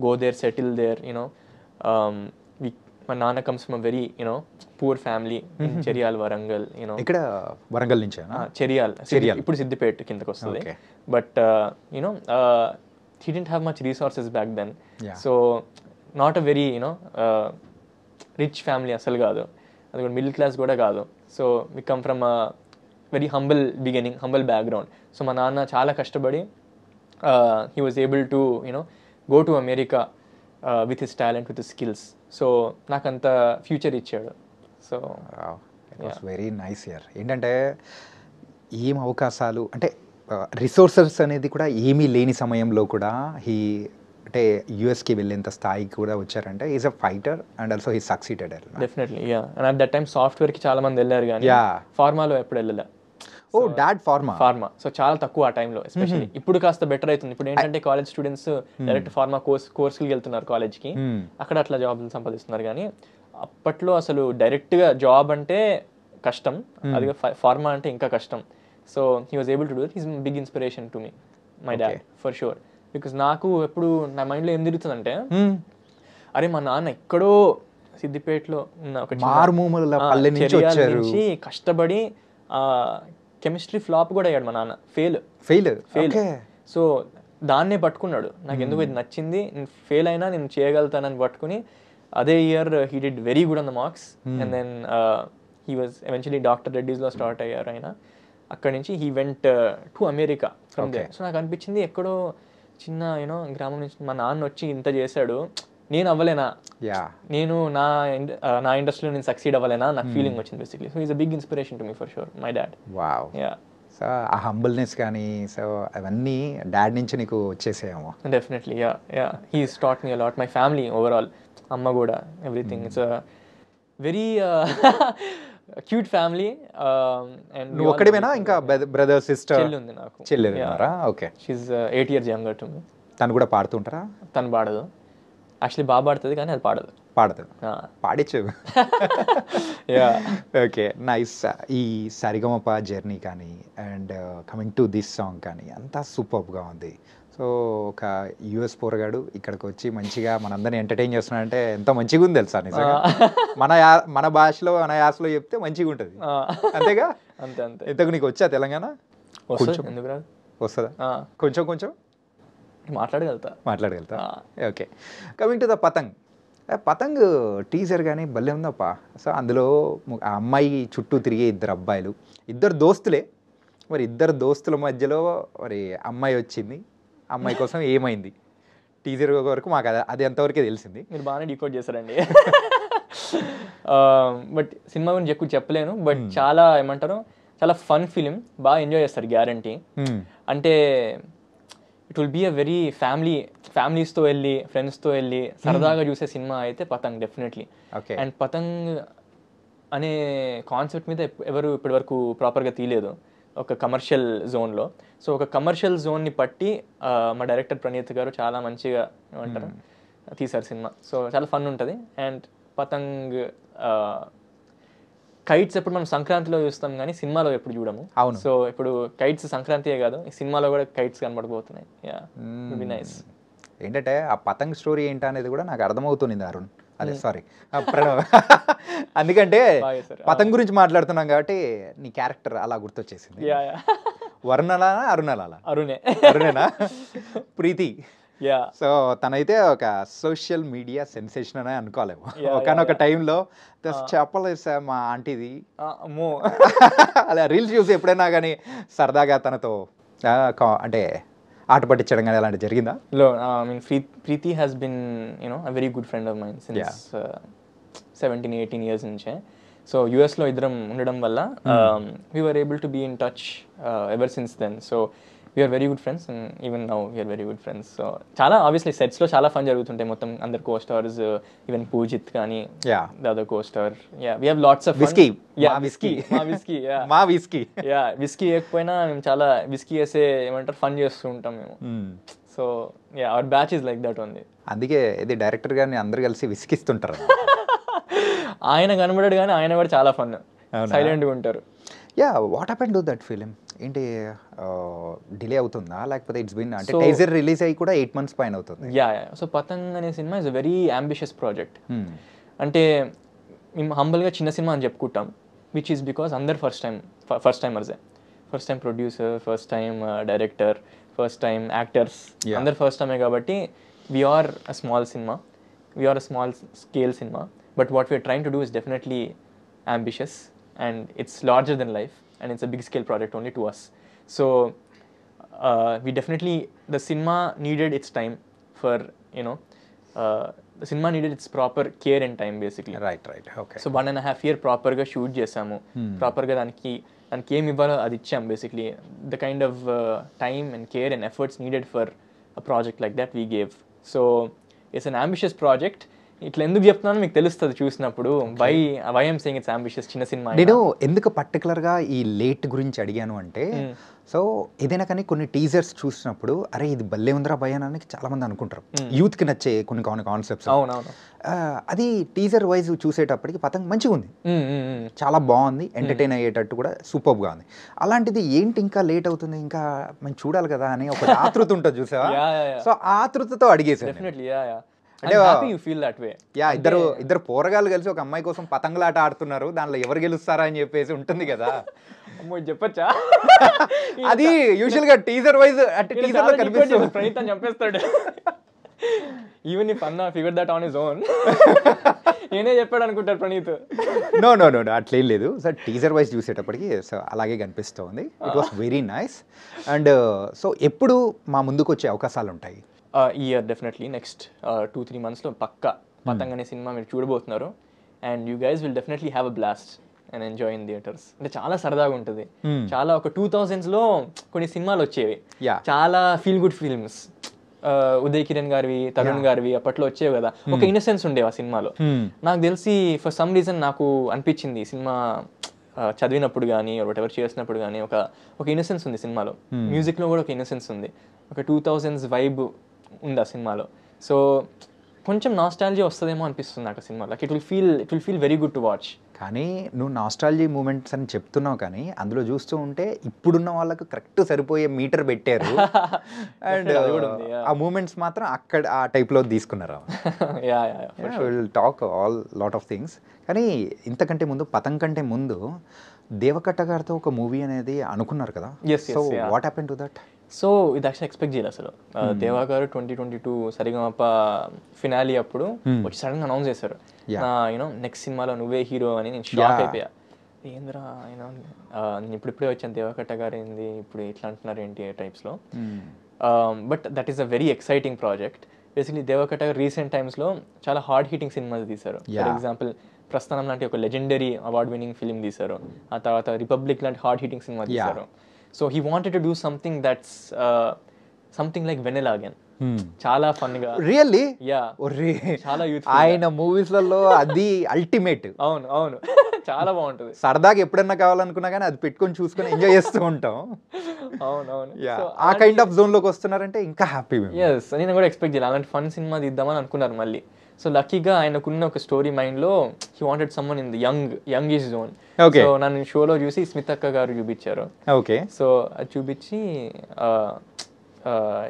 go there, settle there, you know. My nana comes from a very, you know, poor family in Cheriyal, Warangal, you know. ఇక్కడ వరంగల్ నుంచేనా? Cheriyal ఇప్పుడు సిద్దిపేట కిందకి వస్తుంది. But you know, he didn't have much resources back then. So not a very, you know, rich family అసలు కాదు, అది కూడా మిడిల్ క్లాస్ కూడా కాదు. So we come from a very humble beginning, humble background. So మా నాన్న చాలా కష్టపడి he was able to, you know, go to America with his talent, with his skills. So నాకంత ఫ్యూచర్ ఇచ్చాడు. So it was very nice year. ఏంటంటే ఏం అవకాశాలు అంటే రిసోర్సెస్ అనేది కూడా ఏమీ లేని సమయంలో కూడా అంటే యూఎస్కి వెళ్ళేంత స్థాయికి కూడా వచ్చారంటే is a fighter and also he succeeded. Definitely yeah. And at that time సాఫ్ట్వేర్కి చాలా మంది వెళ్ళారు కానీ ఫార్మాలో ఎప్పుడు వెళ్ళలే. Oh dad pharma. సో చాలా తక్కువ ఆ టైంలో ఎస్పెషల్లీ. ఇప్పుడు కాస్త బెటర్ అవుతుంది. ఇప్పుడు ఏంటంటే కాలేజ్ స్టూడెంట్స్ డైరెక్ట్ ఫార్మా కోర్సులకి వెళ్తున్నారు కాలేజ్కి, అక్కడ అట్లా జాబ్లు సంపాదిస్తున్నారు. కానీ అప్పట్లో అసలు డైరెక్ట్గా జాబ్ అంటే కష్టం, అది ఫార్మా అంటే ఇంకా కష్టం. So he was able to do it. He's big inspiration to me, my dad for sure. Because నాకు ఎప్పుడు నా మైండ్లో ఏం తిరుగుతుందంటే అరే మా నాన్న ఎక్కడో సిద్దిపేటలో ఉన్న ఒక చెరియాల నుంచి కష్టపడి కెమిస్ట్రీ ఫ్లాప్ కూడా అయ్యాడు మా నాన్న. ఫెయిల్. సో దాన్నే పట్టుకున్నాడు. నాకు ఎందుకు ఇది నచ్చింది, నేను ఫెయిల్ అయినా నేను చేయగలుగుతానని పట్టుకుని అదే year he did very good on the marks. And then he was eventually doctor రెడ్డీస్లో స్టార్ట్ అయ్యారు ఆయన. అక్కడి నుంచి he went to America from there. So నాకు అనిపించింది ఎక్కడో చిన్న యూనో గ్రామం నుంచి మా నాన్న వచ్చి ఇంత చేశాడు, నేను అవ్వలేనా, నేను నా ఇండస్ట్రీలో నేను సక్సీడ్ అవ్వలేనా నాకు ఫీలింగ్ వచ్చింది basically. So is a big inspiration to me for sure, my dad. Wow. Yeah. So ఆ హంబుల్నెస్ కానీ సో అవన్నీ డాడ్ నుంచి నీకు వచ్చేసేమో. Definitely yeah yeah. He's taught me a lot, my family overall, అమ్మ కూడా, everything. It's a very cute family. And నువ్వు ఒక్కడివేనా ఇంకా బ్రదర్ సిస్టర్? చెల్లి ఉంది నాకు. చెల్లి ఉన్నారా? Okay. She is 8 years younger to me. తను కూడా పాడుతుంటారా? తను పాడదు యాక్చువల్లీ, బాగా పాడుతుంది కానీ అది పాడదు. పాడించు. Okay nice. ఈ సరిగమప జర్నీ కానీ and coming to this song కానీ అంతా సూపర్గా ఉంది. సో ఒక యూఎస్ పోరగాడు ఇక్కడికి వచ్చి మంచిగా మనందరినీ ఎంటర్టైన్ చేస్తున్నాడంటే ఎంత మంచిగా ఉంది తెలుసా నిజంగా. మన భాషలో మన యాసలో చెప్తే మంచిగా ఉంటుంది అంతేగా. అంతే అంతే. ఇంతకు నీకు వచ్చా తెలంగాణ? ఎందుకు రాదు? వస్తుందా? కొంచెం మాట్లాడగలుగుతా. Okay. Coming to the Patang teaser కానీ భలే ఉందప్ప. సో అందులో ఆ అమ్మాయి చుట్టూ తిరిగే 2 అబ్బాయిలు, 2 దోస్తులే. మరి 2 దోస్తుల మధ్యలో మరి అమ్మాయి వచ్చింది, అమ్మాయి కోసం ఏమైంది టీజర్ వరకు మాకు అది అంతవరకే తెలిసింది. మీరు బాగానే డీకోడ్ చేశారండి. బట్ సినిమా గురించి ఎక్కువ చెప్పలేను, బట్ చాలా ఏమంటారు చాలా ఫన్ ఫిలిం, బాగా ఎంజాయ్ చేస్తారు గ్యారంటీ. అంటే it will be a very ఫ్యామిలీస్తో వెళ్ళి ఫ్రెండ్స్తో వెళ్ళి సరదాగా చూసే సినిమా అయితే పతంగ్ డెఫినెట్లీ. అండ్ పతంగ్ అనే కాన్సెప్ట్ మీద ఎవరు ఇప్పటివరకు ప్రాపర్గా తీయలేదు ఒక కమర్షియల్ జోన్లో. సో ఒక కమర్షియల్ జోన్ని పట్టి మా డైరెక్టర్ ప్రణీత్ గారు చాలా మంచిగా ఏమంటారు తీశారు సినిమా. సో చాలా ఫన్ ఉంటుంది. అండ్ పతంగ్ కైట్స్ ఎప్పుడు మనం సంక్రాంతిలో చూస్తాం కానీ సినిమాలో ఎప్పుడు చూడము. సో ఇప్పుడు కైట్స్ సంక్రాంతియే కాదు, ఈ సినిమాలో కూడా కైట్స్ కనబడిపోతున్నాయి. నైస్. ఏంటంటే ఆ పతంగ్ స్టోరీ ఏంటి అనేది కూడా నాకు అర్థమవుతుంది అరుణ్, అదే సారీ ప్రణవ్. అందుకంటే పతంగ్ గురించి మాట్లాడుతున్నాం కాబట్టి నీ క్యారెక్టర్ అలా గుర్తొచ్చేసింది. వరుణలా అరుణలా? అరుణేనా? ప్రీతి. సో తనైతే ఒక సోషల్ మీడియా సెన్సేషన్ అనే అనుకోలేము. ఒకనొక టైంలో చెప్పలేదు సార్ మా ఆంటీది అలా రీల్స్ చూసి ఎప్పుడైనా కానీ సరదాగా తనతో అంటే ఆట పట్టించడం కానీ అలాంటి జరిగిందా? Preethi has been a very good friend of mine since 17-18 years నుంచే. సో యూఎస్లో ఇద్దరం ఉండడం వల్ల we were able to be in touch ever since then. So we're very good friends and even now we're very good friends. So చాలా ఆబ్వియస్లీ సెట్స్లో చాలా ఫన్ జరుగుతుంటాయి. మొత్తం అందరు కో స్టార్స్, ఈవెన్ పూజిత్ కానీ the other co star. We have lots of whiskey whiskey వేయకపోయినా మేము చాలా విస్కీ వేసే ఏమంటారు ఫన్ చేస్తూ ఉంటాం మేము. So our batch is like that only. అందుకే ఇది డైరెక్టర్ గారిని అందరు కలిసి విసికిస్తుంటారు. ఆయన కనబడాడు కానీ ఆయన కూడా చాలా ఫన్, సైలెంట్గా ఉంటారు. What happened to that film? ఏంటి డిలే అవుతుందా లేకపోతే ఇట్స్ బిన్ అంటే టైజర్ రిలీజ్ అయ్యి కూడా 8 months పైన అవుతుంది? సో పతంగ్ అనే సినిమా is a very ambitious project. అంటే మేము హంబల్గా చిన్న సినిమా అని చెప్పుకుంటాం, విచ్ ఈస్ బికాస్ అందరు ఫస్ట్ టైమర్సే. First time producer, first time director, first time actors, అందరు ఫస్ట్ టైమే. కాబట్టి వీఆర్ అ స్మాల్ సినిమా, వీఆర్ అ స్మాల్ స్కేల్ సినిమా, but what we are trying to do is definitely ambitious and it's larger than life and it's a big scale project only to us. So we definitely, the cinema needed its time for the cinema needed its proper care and time basically. Right, okay. So 1.5 year proper ga shoot చేసాము, proper ga దానికి ఏం ఇవ్వాలో అది ఇచ్చాం basically. The kind of time and care and efforts needed for a project like that we gave. So it's an ambitious project. ఇట్లా ఎందుకు చెప్తున్నాను మీకు తెలుస్తుంది చూసినప్పుడు. Why I'm saying it's ambitious. చిన్న సినిమా. నేను ఎందుకు పర్టికులర్గా ఈ లేట్ గురించి అడిగాను అంటే, సో ఏదైనా కానీ కొన్ని టీజర్స్ చూసినప్పుడు అరే ఇది భలే ఉందిరా భయ అని చాలా మంది అనుకుంటారు. యూత్కి నచ్చే కొన్ని కాన్సెప్ట్స్. అవునవును. అది టీజర్ వైజ్ చూసేటప్పటికి పతంగ్ మంచిగా ఉంది, చాలా బాగుంది, ఎంటర్టైన్ అయ్యేటట్టు కూడా సూపర్గా ఉంది. అలాంటిది ఏంటి ఇంకా లేట్ అవుతుంది, ఇంకా మనం చూడాలి కదా అని ఒక ఆతృత ఉంటుంది చూసావా? సో ఆతృతతో అడిగేసాను. అంటే ఇద్దరు పోరగాళ్ళు కలిసి ఒక అమ్మాయి కోసం పతంగులాట ఆడుతున్నారు, దాంట్లో ఎవరు గెలుస్తారా అని చెప్పేసి ఉంటుంది కదా. చెప్పచ్చా? అది యూజువల్ గా టీజర్ వైజ్ అంటే టీజర్ లో కనిపిస్తుంది. ప్రణీత్ అని చెప్పేస్తాడు. ఈవెన్ ఇఫ్ అన్న figure that on his own. నేనే చెప్పాడు అనుకుంటారు ప్రణీత్. నో అట్లేం లేదు సార్. టీజర్ వైజ్ చూసేటప్పటికి సో అలాగే కనిపిస్తుంది. It was very nice. And so ఎప్పుడు మా ముందుకు వచ్చే అవకాశాలు ఉంటాయి? ఈ ఇయర్ డెఫినెట్లీ నెక్స్ట్ 2-3 monthsలో పక్కా పతంగ్ అనే సినిమా మీరు చూడబోతున్నారు. And you guys will definitely have a blast and enjoy in theatres. అంటే చాలా సరదాగా ఉంటుంది. చాలా ఒక 2000sలో కొన్ని సినిమాలు వచ్చేవి, చాలా feel good films. Uday Kiran గారివి, తరుణ్ గారివి అప్పట్లో వచ్చేవి కదా. ఒక ఇన్నసెన్స్ ఉండేవి ఆ సినిమాలో. నాకు తెలిసి ఫర్ సమ్ రీజన్ నాకు అనిపించింది సినిమా చదివినప్పుడు కానీ వాటెవర్ చేసినప్పుడు కానీ ఒక ఇన్నసెన్స్ ఉంది సినిమాలో. మ్యూజిక్లో కూడా ఒక ఇన్నసెన్స్ ఉంది, ఒక 2000s వైబ్ ఉంది ఆ సినిమాలో. సో కొంచెం నాస్టాలజీ వస్తుందేమో అనిపిస్తుంది నాకు cinema. Like it will feel very good to watch. కానీ నువ్వు నాస్టాలజీ మూమెంట్స్ అని చెప్తున్నావు, కానీ అందులో చూస్తూ ఉంటే ఇప్పుడున్న వాళ్ళకు కరెక్ట్ సరిపోయే మీటర్ పెట్టారు. అండ్ ఆ మూమెంట్స్ మాత్రం అక్కడ ఆ టైప్లో తీసుకున్నారు. Will talk all lot of things. కానీ ఇంతకంటే ముందు పతంగ్ కంటే ముందు దేవకట్ట గారితో ఒక మూవీ అనేది అనుకున్నారు కదా. So what happen to that? So ఇది యాక్చువల్ ఎక్స్పెక్ట్ చేయలేదు అసలు. దేవా గారు 2022 సరిగమప ఫినాలి అప్పుడు వచ్చి సడన్గా అనౌన్స్ చేశారు, నెక్స్ట్ సినిమాలో నువ్వే హీరో అని. నేను షాక్ అయిపోయా. ఏంద్రా నేను ఇప్పుడే వచ్చాను, దేవకట్ట గారు ఏంది ఇప్పుడు ఇట్లా అంటున్నారు ఏంటి టైప్స్లో. But that is a very exciting project basically Deva Katta recent టైమ్స్లో చాలా హార్డ్ హిట్టింగ్ సినిమాలు తీశారు. ఫర్ ఎగ్జాంపుల్ ప్రస్థానం లాంటి ఒక లెజెండరీ అవార్డ్ విన్నింగ్ ఫిల్మ్ తీశారు. ఆ తర్వాత రిపబ్లిక్ లాంటి హార్డ్ హిట్టింగ్ సినిమా తీశారు. So he wanted to do something that's something like Vennela again. చాలా ఫన్ గా రియల్లీ చాలా యూత్ ఆయన మూవీస్లలో అది అల్టిమేట్. అవును చాలా బాగుంటుంది. సరదాగా ఎప్పుడన్నా కావాలనుకున్నా కానీ అది పెట్టుకొని చూసుకొని ఎంజాయ్ చేస్తూ ఉంటాం. అవును ఆ కైండ్ ఆఫ్ జోన్ లోకి వస్తున్నారంటే ఇంకా హ్యాపీ. ఎస్, నేను కూడా ఎక్స్పెక్ట్ చేయాలి అలాంటి ఫన్ సినిమా తీద్దామని అనుకున్నారు మళ్ళీ. సో లక్కీగా ఆయనకున్న ఒక స్టోరీ మైండ్లో he wanted someone in the youngish zone. So నన్ను షోలో చూసి స్మిత్ అక్క గారు చూపించారు. ఓకే, సో అది చూపించి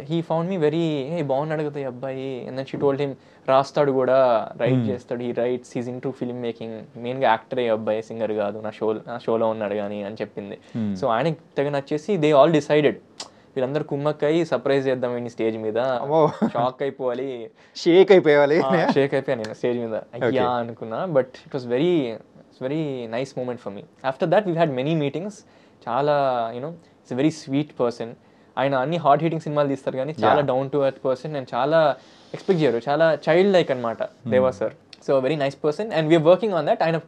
హీ ఫౌండ్ మీ వెరీ బాగున్నాడు కదా ఈ అబ్బాయి. And then she told him రాస్తాడు కూడా, రైట్ చేస్తాడు, he writes, he's into film making, మెయిన్గా యాక్టర్ అయ్యే అబ్బాయి, సింగర్ కాదు, నా షోలో ఉన్నాడు కానీ అని చెప్పింది. సో ఆయనకి తెగ నచ్చేసి దే ఆల్ డిసైడెడ్ వీళ్ళందరూ కుమ్మక్కయి సర్ప్రైజ్ చేద్దాం ఈ స్టేజ్ మీద, షాక్ అయిపోవాలి, షేక్ అయిపోయాను నేను స్టేజ్ మీద అయ్యా అనుకున్నా. But it was very nice moment for me. After that we had many meetings. చాలా ఇట్స్ వెరీ స్వీట్ పర్సన్. ఆయన అన్ని హార్డ్ హిట్టింగ్ సినిమాలు తీస్తారు కానీ చాలా డౌన్ టు ఎర్త్ పర్సన్. నేను చాలా ఎక్స్పెక్ట్ చేయరు, చాలా చైల్డ్ లైక్ అనమాట Deva sir. So very nice person and we're working on that. ఆయన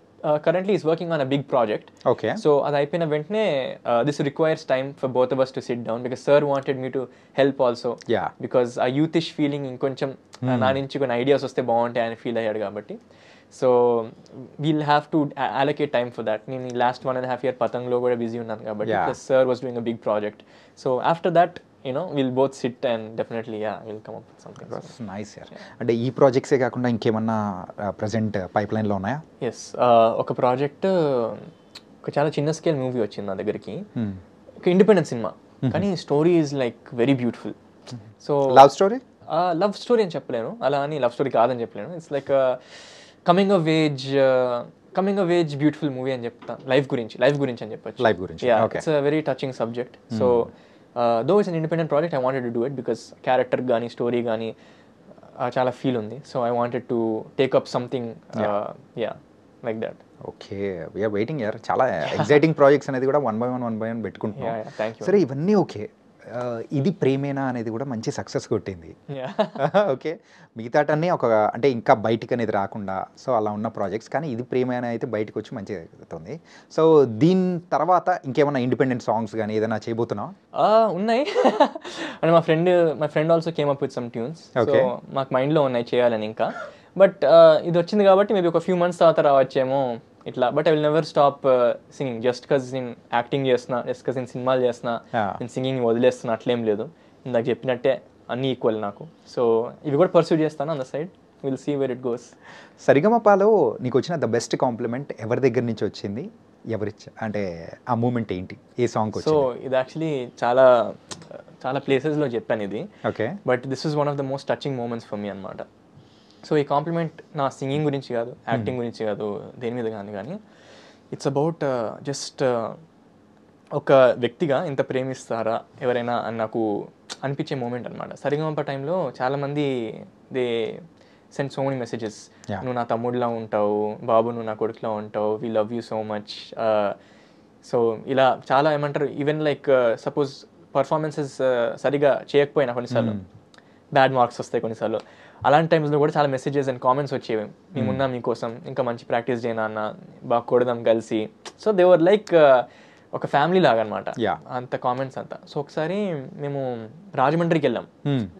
currently is working on a big project. Okay. So అది అయిపోయిన వెంటనే this requires time for both of us to sit down because sir wanted me to help also. Yeah. Because a youthish feeling ఇంకొంచెం నా నుంచి కొన్ని ఐడియాస్ వస్తే బాగుంటాయి అని ఫీల్ అయ్యాడు కాబట్టి. So we'll have to allocate time for that. నేను లాస్ట్ 1.5 year పతంగ్లో కూడా బిజీ ఉన్నాను కాబట్టి because sir was doing a big project. So after that we'll both sit and definitely we'll come up with something. That's nice yaar. అంటే ఈ ప్రాజెక్ట్సే కాకుండా ఇంకేమన్నా ప్రెజెంట్ పైప్ లైన్లో ఉన్నాయా? ఎస్, ఒక ప్రాజెక్ట్, ఒక చాలా చిన్న స్కేల్ మూవీ వచ్చింది నా దగ్గరికి. ఒక ఇండిపెండెంట్ సినిమా కానీ story is like very beautiful. So love story అని చెప్పలేను, అలా అని లవ్ స్టోరీ కాదని చెప్పలేను. It's like coming of age beautiful movie అని చెప్తాను. లైఫ్ గురించి అని చెప్పొచ్చు. లైఫ్ గురించి. It's a very touching subject. So though it's an independent project, I wanted to do it because character gaani, story gaani chala feel undi. So I wanted to take up something like that. Okay, we are waiting here. Chala exciting projects anedi kuda one by one pettukuntunna. Yeah, thank you. Sir, ivanni okay. ఇది ప్రేమేనా అనేది కూడా మంచి సక్సెస్ కొట్టింది. ఓకే, మిగతాటన్నీ ఒక అంటే ఇంకా బయటికి అనేది రాకుండా సో అలా ఉన్న ప్రాజెక్ట్స్, కానీ ఇది ప్రేమేనా అయితే బయటకు వచ్చి మంచిగా అవుతుంది. సో దీని తర్వాత ఇంకేమైనా ఇండిపెండెంట్ సాంగ్స్ కానీ ఏదైనా చేయబోతున్నావా? ఉన్నాయి. అంటే మా friend also came up with some tunes. So మాకు మైండ్లో ఉన్నాయి చేయాలని ఇంకా. బట్ ఇది వచ్చింది కాబట్టి మేబీ ఒక ఫ్యూ మంత్స్ తర్వాత రావచ్చేమో ఇట్లా. But I will never stop singing just because నేను యాక్టింగ్ చేస్తున్నా, జస్ట్ బికాజ్ నేను సినిమాలు చేస్తున్నా, నేను సింగింగ్ వదిలేస్తున్నా అట్లేం లేదు. ఇందాక చెప్పినట్టే అన్నీ ఈక్వల్ నాకు. సో ఇవి కూడా పర్సూ చేస్తాను on the side. Will see where it goes. సరిగమపాలో నీకు వచ్చిన ద బెస్ట్ కాంప్లిమెంట్ ఎవరి దగ్గర నుంచి వచ్చింది? అంటే ఆ మూమెంట్ ఏంటి? ఏ సాంగ్? సో ఇది యాక్చువల్లీ చాలా ప్లేసెస్లో చెప్పాను ఇది. Okay, but this is one of the most touching moments for me అనమాట. సో ఈ కాంప్లిమెంట్ నా సింగింగ్ గురించి కాదు, యాక్టింగ్ గురించి కాదు, దేని మీద కానీ ఇట్స్ అబౌట్ జస్ట్ ఒక వ్యక్తిగా ఇంత ప్రేమిస్తారా ఎవరైనా అని నాకు అనిపించే మూమెంట్ అనమాట. సరిగమప టైంలో చాలామంది they send so many messages. నువ్వు నా తమ్ముడిలా ఉంటావు, బాబు నువ్వు నా కొడుకులా ఉంటావు, we love you so much. So ఇలా చాలా ఏమంటారు, ఈవెన్ లైక్ సపోజ్ పర్ఫార్మెన్సెస్ సరిగా చేయకపోయినా కొన్నిసార్లు బ్యాడ్ మార్క్స్ వస్తాయి కొన్నిసార్లు. అలాంటి టైమ్స్లో కూడా చాలా మెసేజెస్ అండ్ కామెంట్స్ వచ్చేవి. మేమున్నా మీకోసం, ఇంకా మంచి ప్రాక్టీస్ చేయనా అన్న, బాగా కొడదాం కలిసి. సో దే వర్ లైక్ ఒక ఫ్యామిలీ లాగా అనమాట అంత కామెంట్స్ అంతా. సో ఒకసారి మేము రాజమండ్రికి వెళ్ళాం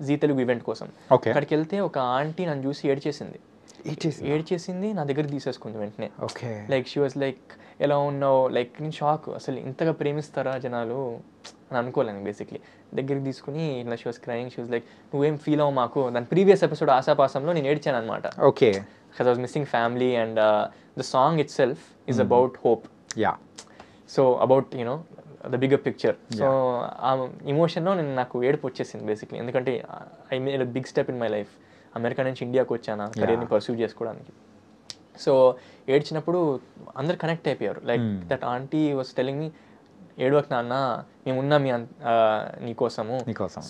జీ తెలుగు ఈవెంట్ కోసం. అక్కడికి వెళ్తే ఒక ఆంటీ నన్ను చూసి ఏడ్చేసింది, నా దగ్గర తీసేసుకుంది వెంటనే. లైక్ షీ వాజ్ లైక్ ఎలా ఉన్నావు, లైక్ నేను షాక్, అసలు ఇంతగా ప్రేమిస్తారా జనాలు అని అనుకోలేను. బేసిక్లీ దగ్గరికి తీసుకుని ఇట్లా she was crying, she was like నువ్వేం ఫీల్ అవ్వ మాకు. దాని ప్రీవియస్ ఎపిసోడ్ ఆశాపాసంలో నేను ఏడ్చాను అనమాట. Okay, because I was missing family and the song itself is about hope. So about the bigger picture. So ఆ ఇమోషన్లో నాకు ఏడుపు వచ్చేసింది బేసిక్లీ. ఎందుకంటే I made a big step in my life. America నుంచి ఇండియాకి వచ్చాను కెరీర్ని పర్సూ చేసుకోవడానికి. సో ఏడ్చినప్పుడు అందరు కనెక్ట్ అయిపోయారు. Like that aunty was telling me, ఏడవకు నాన్న, మేమున్నా నీకోసము.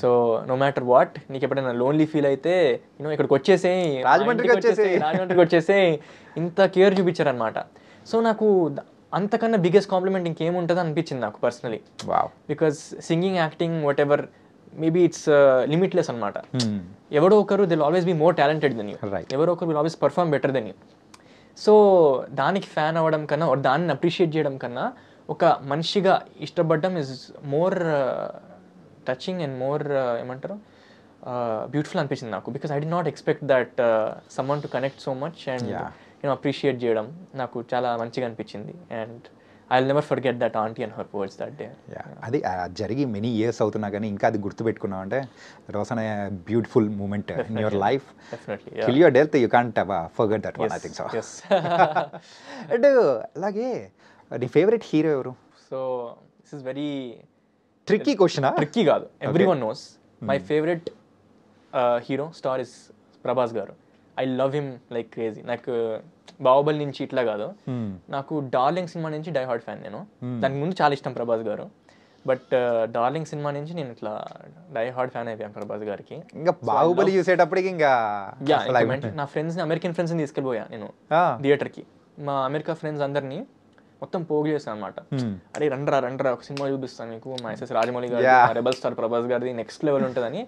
సో నో మ్యాటర్ వాట్, నీకు ఎప్పుడైనా లోన్లీ ఫీల్ అయితే ఇక్కడికి రాజమండ్రికి వచ్చేసి ఇంత కేర్ చూపించారనమాట. సో నాకు అంతకన్నా బిగ్గెస్ట్ కాంప్లిమెంట్ ఇంకేముంటుంది అనిపించింది నాకు personally. Because singing, acting, whatever maybe it's limitless అనమాట. ఎవడో ఒకరు will always be more talented than you, ఎవరో ఒకరు will always perform better than you. So దానికి ఫ్యాన్ అవ్వడం కన్నా దాన్ని అప్రిషియేట్ చేయడం కన్నా ఒక మనిషిగా ఇష్టపడడం is more touching and more ఏమంటారు బ్యూటిఫుల్ అనిపించింది నాకు. Because I did not expect that someone to connect so much and you know appreciate చేయడం నాకు చాలా మంచిగా అనిపించింది. And I will never forget that aunty and her words that day. అది జరిగి మెనీ ఇయర్స్ అవుతున్నా కానీ ఇంకా అది గుర్తుపెట్టుకున్నావు అంటే that was an beautiful moment in your life. Definitely till your death you can't forget that one, I think so. And అలాగే నీ ఫేవరెట్ హీరో ఎవరు? So this is very tricky question. Tricky కాదు, everyone knows my favourite hero star is Prabhas garu. I love him like crazy. నాకు బాహుబలి నుంచి ఇట్లా కాదు, నాకు డార్లింగ్ సినిమా నుంచి డై హార్డ్ ఫ్యాన్ నేను. దానికి ముందు చాలా ఇష్టం ప్రభాస్ గారు, బట్ డార్లింగ్ సినిమా నుంచి నేను ఇట్లా డై హార్డ్ ఫ్యాన్ అయిపోయాను ప్రభాస్ గారికి. ఇంకా బాహుబలి చూసేటప్పటికి ఇంకా నా ఫ్రెండ్స్ని, అమెరికన్ ఫ్రెండ్స్ని తీసుకెళ్ళిపోయా నేను థియేటర్కి. మా అమెరికా ఫ్రెండ్స్ అందరినీ మొత్తం పోగు చేస్తాను అనమాట. అరే రండ్రా ఒక సినిమా చూపిస్తాను మీకు, మా ఎస్ఎస్ రాజమౌళి గారు, రెబల్ స్టార్ ప్రభాస్ గారిది నెక్స్ట్ లెవెల్ ఉంటుందని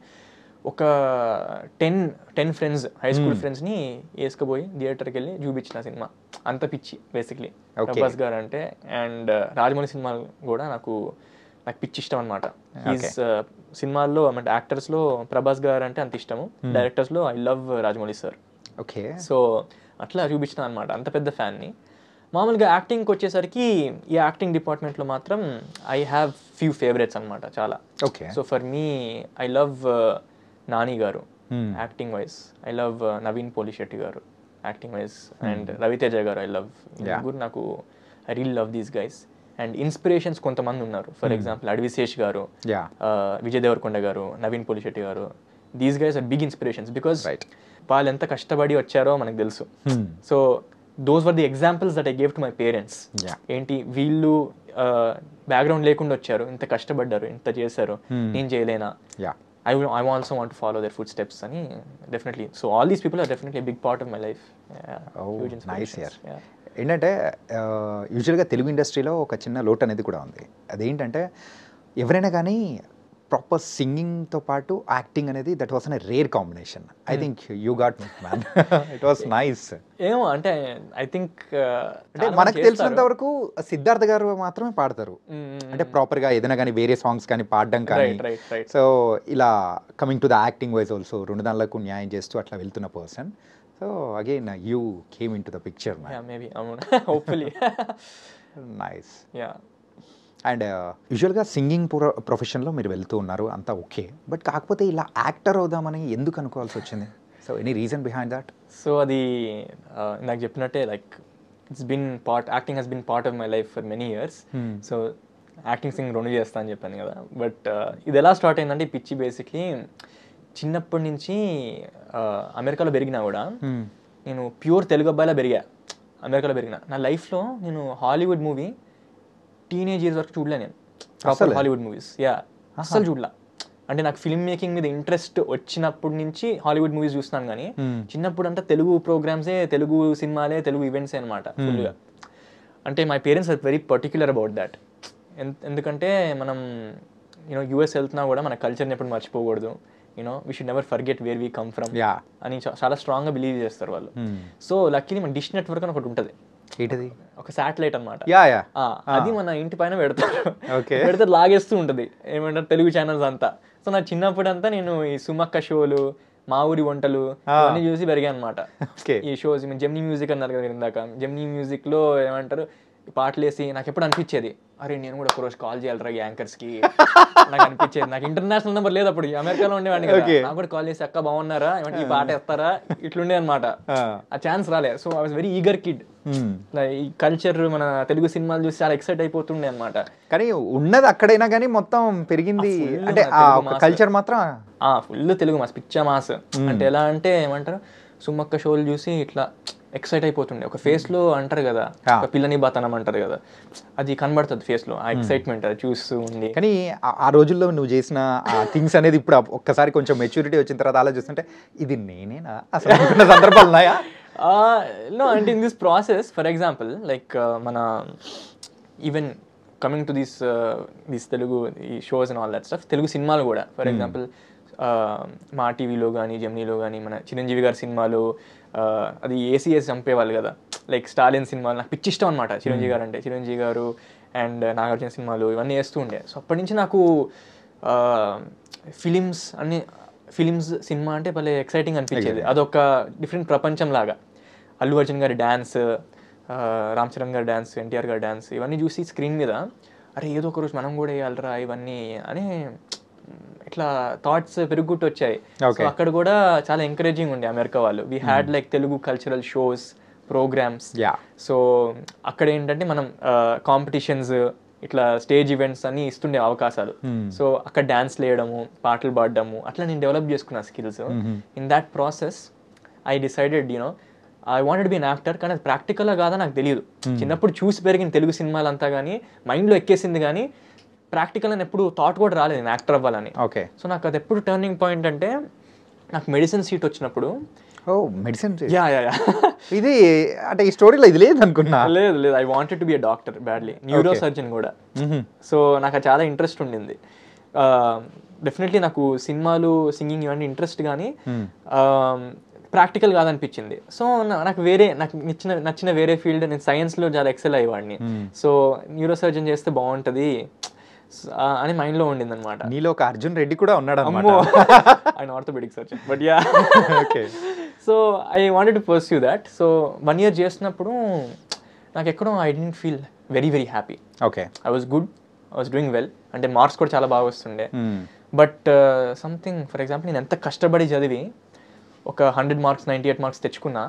ఒక 10 ఫ్రెండ్స్, హై స్కూల్ ఫ్రెండ్స్ని వేసుకుపోయి థియేటర్కి వెళ్ళి చూపించిన సినిమా. అంత పిచ్చి బేసిక్లీ ప్రభాస్ గారు అంటే. అండ్ రాజమౌళి సినిమాలు కూడా నాకు పిచ్చి ఇష్టం అనమాట. ఈజ్ సినిమాల్లో అంటే యాక్టర్స్లో ప్రభాస్ గారు అంటే అంత ఇష్టము, డైరెక్టర్స్లో I love Rajamouli sir. Okay. So అట్లా చూపించిన అనమాట, అంత పెద్ద ఫ్యాన్ని. మామూలుగా యాక్టింగ్కి వచ్చేసరికి ఈ యాక్టింగ్ డిపార్ట్మెంట్లో మాత్రం ఐ హ్యావ్ ఫ్యూ ఫేవరెట్స్ అనమాట చాలా. Okay. So for me I love Nani garu acting wise, I love Naveen Polishetty garu acting wise, and Ravi Teja garu I love. నాకు I real love these guys. And inspirations కొంతమంది ఉన్నారు. ఫర్ ఎగ్జాంపుల్ అడవిశేష్ గారు, విజయ్ దేవరకొండ గారు, నవీన్ పోలిశెట్టి గారు. These guys are big inspirations because వాళ్ళు ఎంత కష్టపడి వచ్చారో మనకు తెలుసు. So those were the examples that I gave to my parents. ఏంటి వీళ్ళు బ్యాక్గ్రౌండ్ లేకుండా వచ్చారు, ఇంత కష్టపడ్డారు, ఇంత చేశారు, నేను చేయలేనా, I also want to follow their footsteps అని definitely. So all these people are definitely a big part of my life. Huge inspiration. ఏంటంటే యూజువల్గా తెలుగు ఇండస్ట్రీలో ఒక చిన్న లోటు అనేది కూడా ఉంది. అదేంటంటే ఎవరైనా కానీ ప్రాపర్ సింగింగ్తో పాటు యాక్టింగ్ అనేది that was an rare combination. I think you got it man. It was nice. ఏమో అంటే ఐ థింక్ అంటే మనకు తెలిసినంత వరకు సిద్ధార్థ్ గారు మాత్రమే పాడతారు, అంటే ప్రాపర్గా ఏదైనా కానీ వేరే సాంగ్స్ కానీ పాడడం కానీ. సో ఇలా coming to the acting wise also రెండు దానిలకు న్యాయం చేస్తూ అట్లా వెళ్తున్న person. So again you came in to the picture. Maybe hopefully. Nice. And యూజువల్గా సింగింగ్ ప్రొఫెషన్లో మీరు వెళ్తూ ఉన్నారు, అంతా ఓకే. బట్ కాకపోతే ఇలా యాక్టర్ అవుదామని ఎందుకు అనుకోవాల్సి వచ్చింది? So any reason behind that? So అది నాకు చెప్పినట్టే like acting has been part of my life for many years. So acting sing రెండు చేస్తా అని చెప్పాను కదా. బట్ ఇది ఎలా స్టార్ట్ అయిందంటే పిచ్చి బేసిక్లీ చిన్నప్పటి నుంచి అమెరికాలో పెరిగినా కూడా నేను ప్యూర్ తెలుగు అబ్బాయిలా అమెరికాలో పెరిగిన. నా లైఫ్లో నేను హాలీవుడ్ మూవీ టీనేజ్ ఇయర్స్ వరకు చూడలే నేను, ప్రాపర్ హాలీవుడ్ మూవీస్. అస్సలు చూడలా. అంటే నాకు ఫిల్మ్ మేకింగ్ మీద ఇంట్రెస్ట్ వచ్చినప్పటి నుంచి హాలీవుడ్ మూవీస్ చూస్తున్నాను, కానీ చిన్నప్పుడు అంతా తెలుగు ప్రోగ్రామ్సే, తెలుగు సినిమాలే, తెలుగు ఈవెంట్సే అనమాట ఫుల్గా. అంటే my parents are very particular about that. ఎందుకంటే మనం యూఎస్ వెళ్తున్నా కూడా మన కల్చర్ని ఎప్పుడు మర్చిపోకూడదు, we should never forget where we come from అని చాలా స్ట్రాంగ్గా బిలీవ్ చేస్తారు వాళ్ళు. సో లక్కీలీ మన డిష్ నెట్వర్క్ అని ఒకటి ఉంటుంది, ఏంటది ఒక శాటిలైట్ అనమాట. అది మన ఇంటి పైన పెడితే లాగేస్తూ ఉంటుంది ఏమంటారు తెలుగు ఛానల్స్ అంతా. సో నా చిన్నప్పుడు అంతా నేను ఈ సుమక్క షోలు, మా ఊరి వంటలు అన్నీ చూసి పెరిగాను అనమాట. ఈ షోస్ జెమినీ మ్యూజిక్ అన్నారు కదా ఇందాక, జెమినీ మ్యూజిక్ లో ఏమంటారు పాటలు వేసి నాకు ఎప్పుడు అనిపించేది, అరే నేను కూడా ఒకరోజు కాల్ చేయాలరా యాంకర్స్ కి. నాకు అనిపించేది, నాకు ఇంటర్నేషనల్ నెంబర్ లేదు అప్పుడు, అమెరికాలో ఉండేవాడిని కదా, నాకు కూడా కాల్ చేసి అక్క బాగున్నారా, ఏమంటే ఈ పాట వేస్తారా, ఇట్లుండే అనమాట. ఆ ఛాన్స్ రాలే. So I was very eager kid. ఈ కల్చర్ మన తెలుగు సినిమాలు చూసి చాలా ఎక్సైట్ అయిపోతుండే అనమాట. కానీ ఉన్నది అక్కడైనా కానీ మొత్తం పెరిగింది అంటే కల్చర్ మాత్రం ఫుల్ తెలుగు మాస్, పిచ్చా మాస్. అంటే ఎలా అంటే ఏమంటారు సుమ్మక్క షోలు చూసి ఇట్లా ఎక్సైట్ అయిపోతుండే. ఒక ఫేస్ లో అంటారు కదా, ఒక పిల్లని బాతనం అంటారు కదా, అది కనబడుతుంది ఫేస్ లో, ఆ ఎక్సైట్మెంట్ అది చూస్తూ ఉంది. కానీ ఆ రోజుల్లో నువ్వు చేసిన ఆ థింగ్స్ అనేది ఇప్పుడు ఒక్కసారి కొంచెం మెచ్యూరిటీ వచ్చిన తర్వాత ఆలోచిస్తుంటే ఇది నేనేనా అసలు సందర్భాలు ఉన్నాయా? నో, అంటే in this process for example like మన even coming to these Telugu ఈ shows and all that stuff, Telugu సినిమాలు కూడా ఫర్ ఎగ్జాంపుల్ మా టీవీలో కానీ జెమినీలో కానీ మన చిరంజీవి గారి సినిమాలు అది ఏసీఎస్ చంపేవాళ్ళు కదా, లైక్ స్టాలిన్ సినిమాలు నాకు పిచ్చి ఇష్టం అనమాట. చిరంజీవి గారు అంటే చిరంజీవి గారు అండ్ నాగార్జున సినిమాలు ఇవన్నీ వేస్తూ ఉండే. సో అప్పటి నుంచి నాకు ఫిలిమ్స్ సినిమా అంటే భలే ఎక్సైటింగ్ అనిపించేది. అదొక డిఫరెంట్ ప్రపంచం లాగా. అల్లు అర్జున్ గారి డ్యాన్స్, రామ్ చరణ్ గారి డ్యాన్స్, ఎన్టీఆర్ గారి డ్యాన్స్ ఇవన్నీ చూసి స్క్రీన్ మీద అరే ఏదో ఒక రోజు మనం కూడా వేయాలరా ఇవన్నీ అని ఇట్లా థాట్స్ పెరుగుకుంటూ వచ్చాయి. సో అక్కడ కూడా చాలా ఎంకరేజింగ్ ఉండే అమెరికా వాళ్ళు. We had like Telugu cultural shows, programmes. So అక్కడ ఏంటంటే మనం కాంపిటీషన్స్, ఇట్లా స్టేజ్ ఈవెంట్స్ అన్ని ఇస్తుండే అవకాశాలు. సో అక్కడ డాన్స్ వేయడము, పాటలు పాడడము, అట్లా నేను డెవలప్ చేసుకున్నా skills. In that process I decided I wanted be an actor. కానీ అది ప్రాక్టికల్గా కాదా నాకు తెలియదు. చిన్నప్పుడు చూసి పెరిగిన తెలుగు సినిమాలు అంతా కానీ మైండ్లో ఎక్కేసింది, కానీ ప్రాక్టికల్ అని ఎప్పుడు థాట్ కూడా రాలేదు నేను యాక్టర్ అవ్వాలని. ఓకే. సో నాకు అది ఎప్పుడు టర్నింగ్ పాయింట్ అంటే నాకు మెడిసిన్ సీట్ వచ్చినప్పుడు. మెడిసిన్ ఇది అంటే ఈ స్టోరీలో ఇది లేదు అనుకున్నా. లేదు, I wanted to be a doctor badly, neuro surgeon కూడా. సో నాకు చాలా ఇంట్రెస్ట్ ఉండింది. డెఫినెట్లీ నాకు సినిమాలు, సింగింగ్ ఇవన్నీ ఇంట్రెస్ట్, కానీ ప్రాక్టికల్ కాదనిపించింది. సో నాకు నచ్చిన వేరే ఫీల్డ్, నేను సైన్స్లో చాలా ఎక్సెల్ అయ్యేవాడిని. సో న్యూరో సర్జన్ చేస్తే బాగుంటుంది అని మైండ్లో ఉండింది అనమాట. నీలో ఒక అర్జున్ రెడ్డి కూడా ఉన్నాడు. ఆయన orthopaedic surgeon, but yeah. So I wanted to pursue that. So 1 year చేసినప్పుడు నాకు ఎక్కడో I didn't feel very happy. Okay. I was good, I was doing well, అంటే మార్క్స్ కూడా చాలా బాగా వస్తుండే. బట్ సంథింగ్, ఫర్ ఎగ్జాంపుల్ నేను ఎంత కష్టపడి చదివి ఒక 100 marks 98 marks తెచ్చుకున్నా,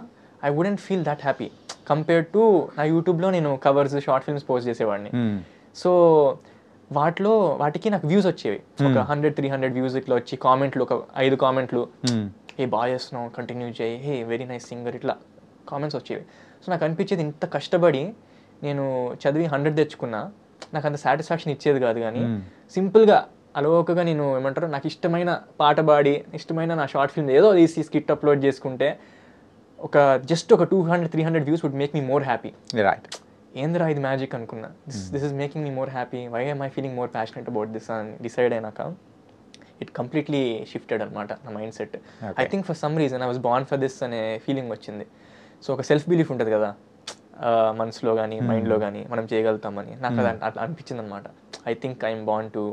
I wouldn't feel that happy compared to నా యూట్యూబ్లో నేను కవర్స్, షార్ట్ ఫిల్మ్స్ పోస్ట్ చేసేవాడిని. సో వాటికి నాకు వ్యూస్ వచ్చేవి, ఒక 100-300 వ్యూస్ ఇట్లా వచ్చి, కామెంట్లు ఒక 5 కామెంట్లు, ఏ బాగా చేస్తున్నావు, కంటిన్యూ చేయి, హే వెరీ నైస్ సింగర్, ఇట్లా కామెంట్స్ వచ్చేవి. సో నాకు అనిపించేది ఇంత కష్టపడి నేను చదివి 100 తెచ్చుకున్నా నాకు అంత సాటిస్ఫాక్షన్ ఇచ్చేది కాదు. కానీ సింపుల్గా అలవోకగా నేను ఏమంటారు, నాకు ఇష్టమైన పాట పాడి, ఇష్టమైన నా షార్ట్ ఫిల్మ్ ఏదో తీసి స్కిట్ అప్లోడ్ చేసుకుంటే జస్ట్ ఒక 200-300 views would make me more happy. Right. ఏందిరా ఇది మ్యాజిక్ అనుకున్నా. This is making me more happy, why I feeling more passionate about this అని డిసైడ్ అయినాక ఇట్ కంప్లీట్లీ షిఫ్టెడ్ అనమాట నా mind set. I think for some reason I was born for this అనే ఫీలింగ్ వచ్చింది. సో ఒక సెల్ఫ్ బిలీఫ్ ఉంటుంది కదా మనసులో కానీ మైండ్లో కానీ, మనం చేయగలుగుతామని నాకు అది అట్లా అనిపించింది అనమాట. I think I'm born to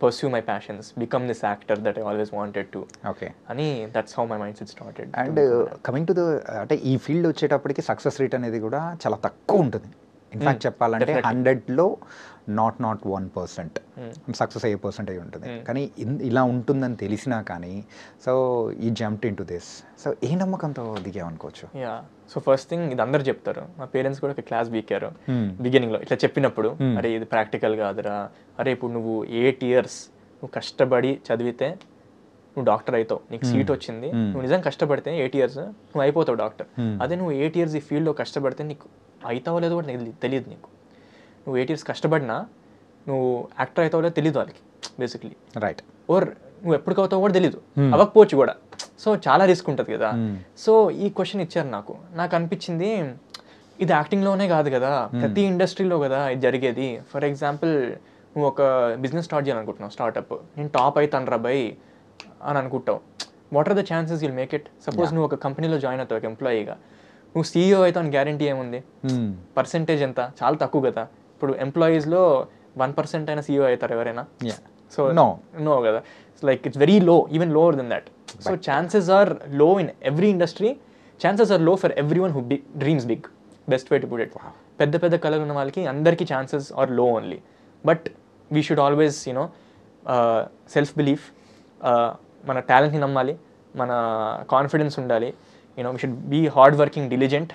pursue my passions, become this actor that I always wanted to. Okay. Ani that's how my mindset started. And coming to the అంటే ఈ ఫీల్డ్ వచ్చేటప్పటికి సక్సెస్ రేట్ అనేది కూడా చాలా తక్కువ ఉంటుంది. ఇన్ఫాక్ట్ చెప్పాలంటే 100లో నాట్ 1% సక్సెస్ అయ్యే పర్సెంటేజ్ ఉంటుంది. కానీ ఇలా ఉంటుందని తెలిసినా కానీ సో ఈ jumped in to this. So ఏ నమ్మకంతో దిగామనుకోవచ్చు? యా, సో ఫస్ట్ థింగ్ ఇది అందరు చెప్తారు, మా పేరెంట్స్ కూడా ఒక క్లాస్ బీకారు బిగినింగ్లో ఇట్లా చెప్పినప్పుడు, అరే ఇది ప్రాక్టికల్ కాదురా, అరే ఇప్పుడు నువ్వు 8 years నువ్వు కష్టపడి చదివితే నువ్వు డాక్టర్ అవుతావు, నీకు సీట్ వచ్చింది, నువ్వు నిజంగా కష్టపడితే 8 years నువ్వు అయిపోతావు డాక్టర్. అదే నువ్వు 8 years ఈ ఫీల్డ్లో కష్టపడితే నీకు అవుతావో లేదో కూడా తెలియదు. నువ్వు 8 years కష్టపడినా నువ్వు యాక్టర్ అవుతావో లేదో తెలియదు వాళ్ళకి బేసిక్లీ. రైట్. ఓర్ నువ్వు ఎప్పుడు అవుతావో కూడా తెలియదు, అవ్వకపోవచ్చు కూడా. సో చాలా రిస్క్ ఉంటుంది కదా. సో ఈ క్వశ్చన్ ఇచ్చారు నాకు అనిపించింది ఇది యాక్టింగ్లోనే కాదు కదా, ప్రతి ఇండస్ట్రీలో కదా ఇది జరిగేది. ఫర్ ఎగ్జాంపుల్ నువ్వు ఒక బిజినెస్ స్టార్ట్ చేయాలనుకుంటున్నావు, స్టార్ట్అప్, నేను టాప్ అవుతాను రా బై అని అనుకుంటావు. What are the chances you'll make it? Suppose నువ్వు ఒక కంపెనీలో జాయిన్ అవుతావు ఒక ఎంప్లాయీగా, నువ్వు CEO అవుతావు అని గ్యారంటీ ఏముంది? పర్సెంటేజ్ ఎంత? చాలా తక్కువ కదా. ఇప్పుడు ఎంప్లాయీస్లో 1% అయినా CEO అవుతారు ఎవరైనా? సో నో కదా. Like it's very low, even lower than that. So chances are low in every industry, chances are low for every one who dreams big. Best way to put it. పెద్ద కళలు ఉన్న వాళ్ళకి అందరికీ chances are low only. But we should always self belief, మన టాలెంట్ని నమ్మాలి, మన కాన్ఫిడెన్స్ ఉండాలి. We should be hard working, diligent.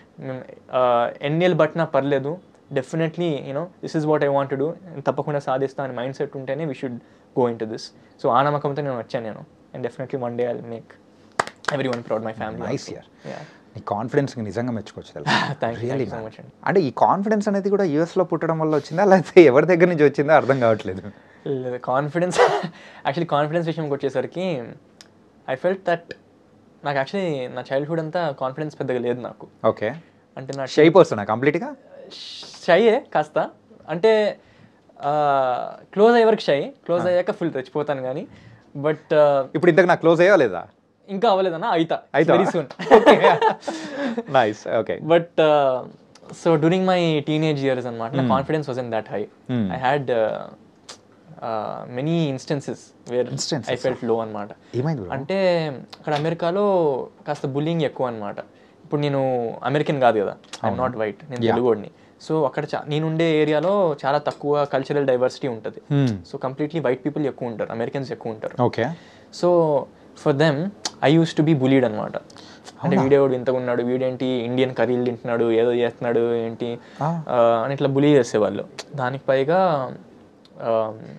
ఎన్నేళ్ళు పట్టినా పర్లేదు, definitely this is what I want to do, తప్పకుండా సాధిస్తా అని మైండ్ సెట్ ఉంటేనే we should go in to this. So ఆ నమ్మకంతో నేను వచ్చాను. And definitely one day I will make everyone proud, my family. Nice యార్. నీ కాన్ఫిడెన్స్ నిజంగా మెచ్చుకోవచ్చు. థ్యాంక్ సో మచ్ అండి. అంటే ఈ కాన్ఫిడెన్స్ అనేది కూడా యూఎస్లో పుట్టడం వల్ల వచ్చిందా, లేకపోతే ఎవరి దగ్గర నుంచి వచ్చిందో అర్థం కావట్లేదు. కాన్ఫిడెన్స్ యాక్చువల్లీ కాన్ఫిడెన్స్ విషయంకి వచ్చేసరికి ఐ ఫెల్ట్ దట్ నాకు యాక్చువల్లీ నా చైల్డ్హుడ్ అంతా కాన్ఫిడెన్స్ పెద్దగా లేదు నాకు. ఓకే. అంటే నా షై పర్సన్ కంప్లీట్గా షైయే కాస్త. అంటే క్లోజ్ అయ్యే వరకు షై, క్లోజ్ అయ్యాక ఫుల్ రెచ్చిపోతాను కానీ. బట్ ఇప్పుడు ఇంతకు నాకు క్లోజ్ అయ్యా లేదా? ఇంకా అవ్వలేదన్నా, అయితా very soon. Nice, okay. But so during my teenage years అనమాట, నా confidence was in that high. I had many instances where I felt లో అనమాట. అంటే అక్కడ అమెరికాలో కాస్త బుల్లింగ్ ఎక్కువ అనమాట. ఇప్పుడు నేను అమెరికన్ కాదు కదా, ఐఎమ్ నాట్ వైట్, నేను తెలుగుడిని. సో అక్కడ నేనుండే ఏరియాలో చాలా తక్కువ కల్చరల్ డైవర్సిటీ ఉంటుంది. సో కంప్లీట్లీ వైట్ పీపుల్ ఎక్కువ ఉంటారు, అమెరికన్స్ ఎక్కువ ఉంటారు. Okay. So for them I use to be bullied అనమాట. అంటే వీడేవాడు ఇంతగా ఉన్నాడు, వీడేంటి ఇండియన్ కర్రీలు తింటున్నాడు, ఏదో చేస్తున్నాడు ఏంటి అని ఇట్లా బులీ చేసేవాళ్ళు. దానికి పైగా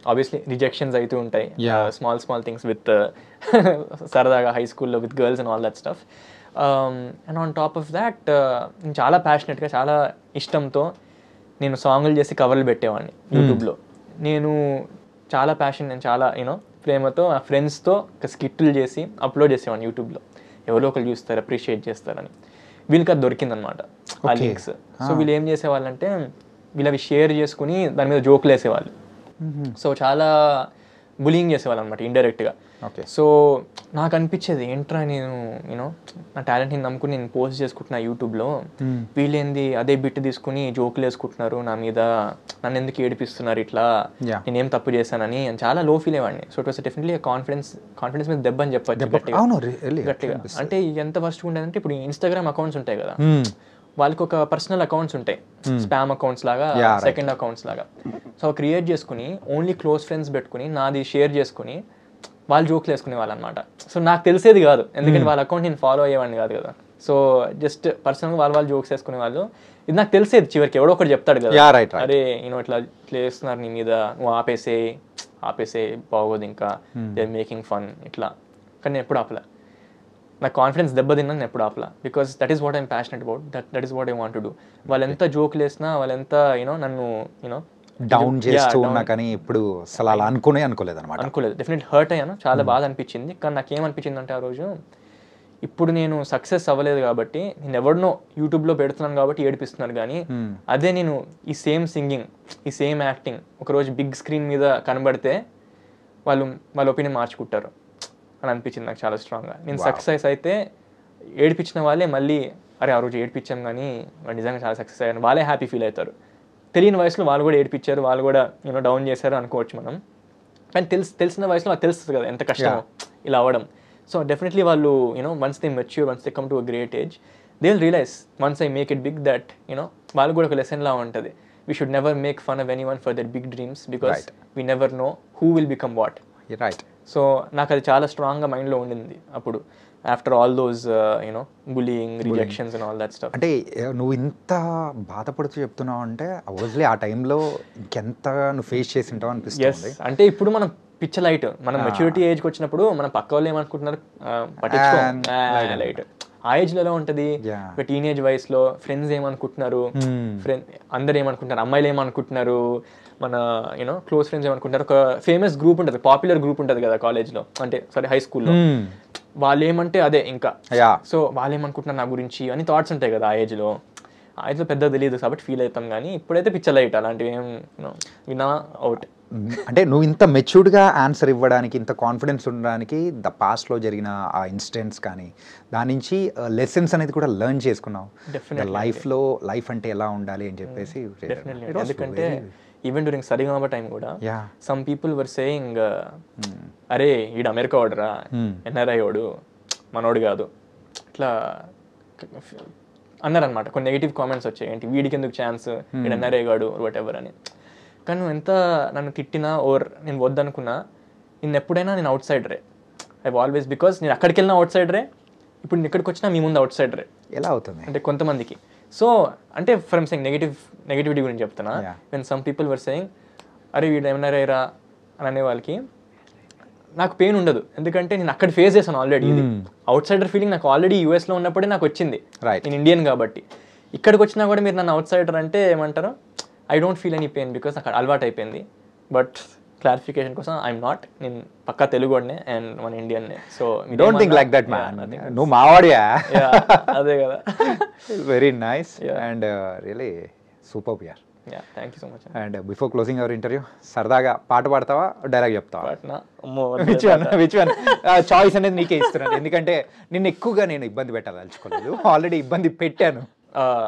ఆబ్వియస్లీ రిజెక్షన్స్ అవుతూ ఉంటాయి, స్మాల్ స్మాల్ థింగ్స్ విత్ సరదాగా హై స్కూల్లో with girls and all that stuff. And on top of that నేను చాలా ప్యాషనెట్గా, చాలా ఇష్టంతో నేను సాంగులు చేసి కవర్లు పెట్టేవాడిని యూట్యూబ్లో. నేను చాలా యూనో ప్రేమతో ఆ ఫ్రెండ్స్తో ఒక స్కిట్లు చేసి అప్లోడ్ చేసేవాడిని యూట్యూబ్లో. ఎవరో ఒకరు చూస్తారు, అప్రిషియేట్ చేస్తారని. వీళ్ళకి అది దొరికిందనమాట ఆ లింక్స్. సో వీళ్ళు ఏం చేసేవాళ్ళంటే వీళ్ళు అవి షేర్ చేసుకుని దాని మీద జోకులు వేసేవాళ్ళు. సో చాలా బులింగ్ చేసేవాళ్ళు అనమాట ఇండైరెక్ట్గా. సో నాకు అనిపించేది ఏంట్రా, నేను యూనో నా టాలెంట్ని నమ్ముకుని నేను పోస్ట్ చేసుకుంటున్నా యూట్యూబ్లో, వీళ్ళేంది అదే బిట్ తీసుకుని జోకులు వేసుకుంటున్నారు నా మీద, నన్ను ఎందుకు ఏడిపిస్తున్నారు ఇట్లా, నేనేం తప్పు చేశానని చాలా లో ఫీల్ అయ్యేవాడిని. So it was definitely confidence మీద దెబ్బ అని చెప్పచ్చు గట్టిగా. అంటే ఎంత ఫస్ట్ ఉండేదంటే ఇప్పుడు ఇన్స్టాగ్రామ్ అకౌంట్స్ ఉంటాయి కదా, వాళ్ళకి ఒక పర్సనల్ అకౌంట్స్ ఉంటాయి, స్పామ్ అకౌంట్స్ లాగా, సెకండ్ అకౌంట్స్ లాగా. సో క్రియేట్ చేసుకుని ఓన్లీ క్లోజ్ ఫ్రెండ్స్ పెట్టుకుని నాది షేర్ చేసుకుని వాళ్ళు జోక్లు వేసుకునే వాళ్ళు అనమాట. సో నాకు తెలిసేది కాదు, ఎందుకంటే వాళ్ళ అకౌంట్ నేను ఫాలో అయ్యేవాడిని కాదు కదా. సో జస్ట్ పర్సనల్గా వాళ్ళు జోక్స్ వేసుకునే వాళ్ళు. ఇది నాకు తెలిసేది చివరికి ఎవడో ఒకటి చెప్తాడు కదా, అరే యూనో ఇట్లా వేస్తున్నారు నీ మీద, నువ్వు ఆపేసే బాగోదు, ఇంకా దే మేకింగ్ ఫన్ ఇట్లా. కానీ నేను ఎప్పుడు ఆపలే, నాకు కాన్ఫిడెన్స్ దెబ్బతిన్నా నేను ఎప్పుడు ఆపలా. Because that is what I'm passionate about, that is what I want to do. వాళ్ళు ఎంత జోకులు వేసినా, వాళ్ళు ఎంత యూనో నన్ను యూనో డౌన్ చేస్తూ ఉన్నా కానీ ఇప్పుడు అసలు అలా అనుకోలేదు. డెఫినెట్ హర్ట్ అయ్యాను, చాలా బాధ అనిపించింది. కానీ నాకేమనిపించింది అంటే ఆ రోజు, ఇప్పుడు నేను సక్సెస్ అవ్వలేదు కాబట్టి, నేను ఎవరినో యూట్యూబ్లో పెడుతున్నాను కాబట్టి ఏడిపిస్తున్నాను, కానీ అదే నేను ఈ సేమ్ సింగింగ్, ఈ సేమ్ యాక్టింగ్ ఒకరోజు బిగ్ స్క్రీన్ మీద కనబడితే వాళ్ళ ఒపీనియన్ మార్చుకుంటారు అని అనిపించింది నాకు చాలా స్ట్రాంగ్గా. నేను సక్సెస్ అయితే ఏడిపించిన వాళ్ళే మళ్ళీ అరే ఆ రోజు ఏడిపించాం కానీ వాళ్ళు నిజంగా చాలా సక్సెస్ అయ్యారు, వాళ్ళే హ్యాపీ ఫీల్ అవుతారు. తెలియని వయసులో వాళ్ళు కూడా ఏడిపించారు, వాళ్ళు కూడా యూనో డౌన్ చేశారు అనుకోవచ్చు మనం. కానీ తెలిసిన వయసులో నాకు తెలుస్తుంది కదా ఎంత కష్టమో ఇలా అవ్వడం. సో డెఫినెట్లీ వాళ్ళు you know once they mature, once they come to a great age, they will realise once I make it big that you know వాళ్ళు కూడా ఒక లెసన్ లా ఉంటుంది. We should never make fun of anyone for their big dreams, because we never know who will become what. Right. So నాకు అది చాలా స్ట్రాంగ్గా మైండ్లో ఉండింది అప్పుడు, after all those you know bullying, rejections and all that stuff. అంటే నువ్వు ఇంత బాధపడుతూ చెప్తున్నావు అంటే ఆబ్వియస్లీ ఆ టైంలో ఇంకెంత నువ్వు ఫేస్ చేసి ఉంటావు అనిపిస్తుంది. అంటే ఇప్పుడు మనం పిచ్చ లైట్, మనం మెచ్యూరిటీ ఏజ్కి వచ్చినప్పుడు మనం పక్క వాళ్ళు ఏమనుకుంటున్నారు పట్టించుకో లైట్. ఆ ఏజ్లో ఎలా ఉంటుంది, టీనేజ్ వయసులో ఫ్రెండ్స్ ఏమనుకుంటున్నారు, అందరు ఏమనుకుంటున్నారు, అమ్మాయిలు ఏమనుకుంటున్నారు, మన యూనో క్లోజ్ ఫ్రెండ్స్ ఏమనుకుంటారు. ఒక ఫేమస్ గ్రూప్ ఉంటుంది, పాపులర్ గ్రూప్ ఉంటుంది కదా కాలేజ్లో, అంటే సారీ హై స్కూల్లో, వాళ్ళు ఏమంటే అదే ఇంకా. సో వాళ్ళు ఏమనుకుంటున్నారు నా గురించి అని థాట్స్ ఉంటాయి కదా ఆ ఏజ్లో. ఆ ఏజ్లో పెద్దగా తెలియదు కాబట్టి ఫీల్ అవుతాం, కానీ ఇప్పుడైతే పిచ్చలైట్ అలాంటివి ఏం వినా అవుట్. అంటే నువ్వు ఇంత మెచ్యూర్డ్గా ఆన్సర్ ఇవ్వడానికి, ఇంత కాన్ఫిడెన్స్ ఉండడానికి ద పాస్ట్లో జరిగిన ఆ ఇన్సిడెంట్స్ కానీ దాని నుంచి లెసన్స్ అనేది కూడా లెర్న్ చేసుకున్నావు. లైఫ్లో లైఫ్ అంటే ఎలా ఉండాలి అని చెప్పేసి. ఎందుకంటే ఈవెన్ డ్యూరింగ్ సరిగమప టైం కూడా సమ్ పీపుల్ వర్ సేయింగ్ అరే ఈడు అమెరికా వాడురా, ఎన్ఆర్ఐ వాడు, మనోడు కాదు, ఇట్లా అన్నారనమాట. కొన్ని నెగిటివ్ కామెంట్స్ వచ్చాయి, ఏంటి వీడికి ఎందుకు ఛాన్స్, వీడు ఎన్ఆర్ఐ గాడు వాట్ ఎవర్ అని. కానీ నువ్వు ఎంత నన్ను తిట్టినా ఓర్ నేను వద్దనుకున్నా, నేను ఎప్పుడైనా నేను అవుట్ సైడరే. ఐ ఆల్వేస్, బికాస్ నేను అక్కడికి వెళ్ళినా అవుట్ సైడరే, ఇప్పుడు నేను ఇక్కడికి వచ్చినా మీ ముందు అవుట్ సైడరే. ఎలా అవుతుంది అంటే కొంతమందికి. సో అంటే ఫ్రమ్ సెయింగ్ నెగిటివిటీ గురించి చెప్తున్నా. When some people were saying అరే వీడు ఏమన్నారా అని అనే వాళ్ళకి నాకు పెయిన్ ఉండదు, ఎందుకంటే నేను అక్కడ ఫేస్ చేశాను ఆల్రెడీ. ఇది అవుట్ సైడర్ ఫీలింగ్ నాకు ఆల్రెడీ యూఎస్లో ఉన్నప్పుడే నాకు వచ్చింది, నేను ఇండియన్ కాబట్టి. ఇక్కడికి వచ్చినా కూడా మీరు నన్ను అవుట్ సైడర్ అంటే ఏమంటారు, I don't feel any pain because అక్కడ అలవాటు అయిపోయింది. బట్ క్లారిఫికేషన్ కోసం ఐఎమ్ నాట్, నేను పక్కా తెలుగునే అండ్ మన ఇండియన్నే. So don't think like that man, నువ్వు మావాడియా. అదే కదా. Very nice and really super యార్. Yeah thank you so much. And before closing our interview సరదాగా పాట పాడతావా, డైలాగ్ చెప్తావా? పాటనా? అమ్మో విచ్ వన్ చాయిస్ అనేది నీకే ఇస్తున్నాను, ఎందుకంటే నిన్ను ఎక్కువగా నేను ఇబ్బంది పెట్టాలనుకోలేదు, ఆల్రెడీ ఇబ్బంది పెట్టాను.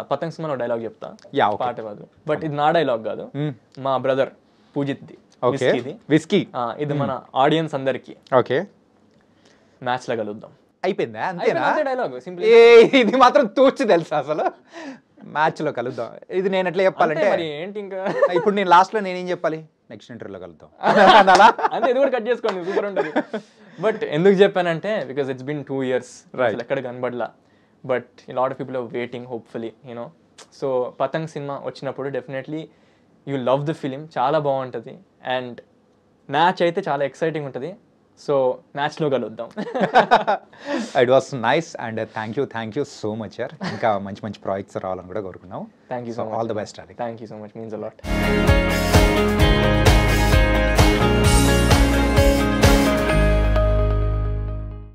పతంగ్ సినిమాలో డైలాగ్ చెప్తా, Yeah, okay. పాట కాదు, బట్ ఇది నా డైలాగ్ కాదు, మా బ్రదర్ పూజిత్ది. Okay, whisky. ఇది మన ఆడియన్స్ అందరికి ఓకే, మ్యాచ్ లో కలుద్దాం. అయిపోయిందా? అంతేనా? Dialogue simple. ఇది మాత్రం తూర్చి తెలుసా అసలు, మ్యాచ్ లో కలుద్దాం. ఇది నేను ఎట్లా చెప్పాలంటే ఏంటి ఇంకా ఇప్పుడు నేను లాస్ట్ లో నేనేం చెప్పాలి, నెక్స్ట్ ఇంటర్వ్యూలో కలుద్దాం అలా అంటే ఇది కూడా కట్ చేసుకోండి, సూపర్ ఉంటుంది. బట్ ఎందుకు చెప్పానంటే బికాస్ ఇట్స్ బిన్ 2 years, అసలు ఎక్కడ కనబడలా. But lot of people are waiting hopefully you know. So Patang సినిమా వచ్చినప్పుడు definitely you love the film, చాలా బాగుంటుంది. అండ్ మ్యాచ్ అయితే చాలా ఎక్సైటింగ్ ఉంటుంది. సో మ్యాచ్లో కలుద్దాం. It was nice and thank you so much యార్. ఇంకా మంచి మంచి ప్రాజెక్ట్స్ రావాలని కూడా కోరుకున్నాం. Thank you so much. All the best. Thank you so much, means a lot.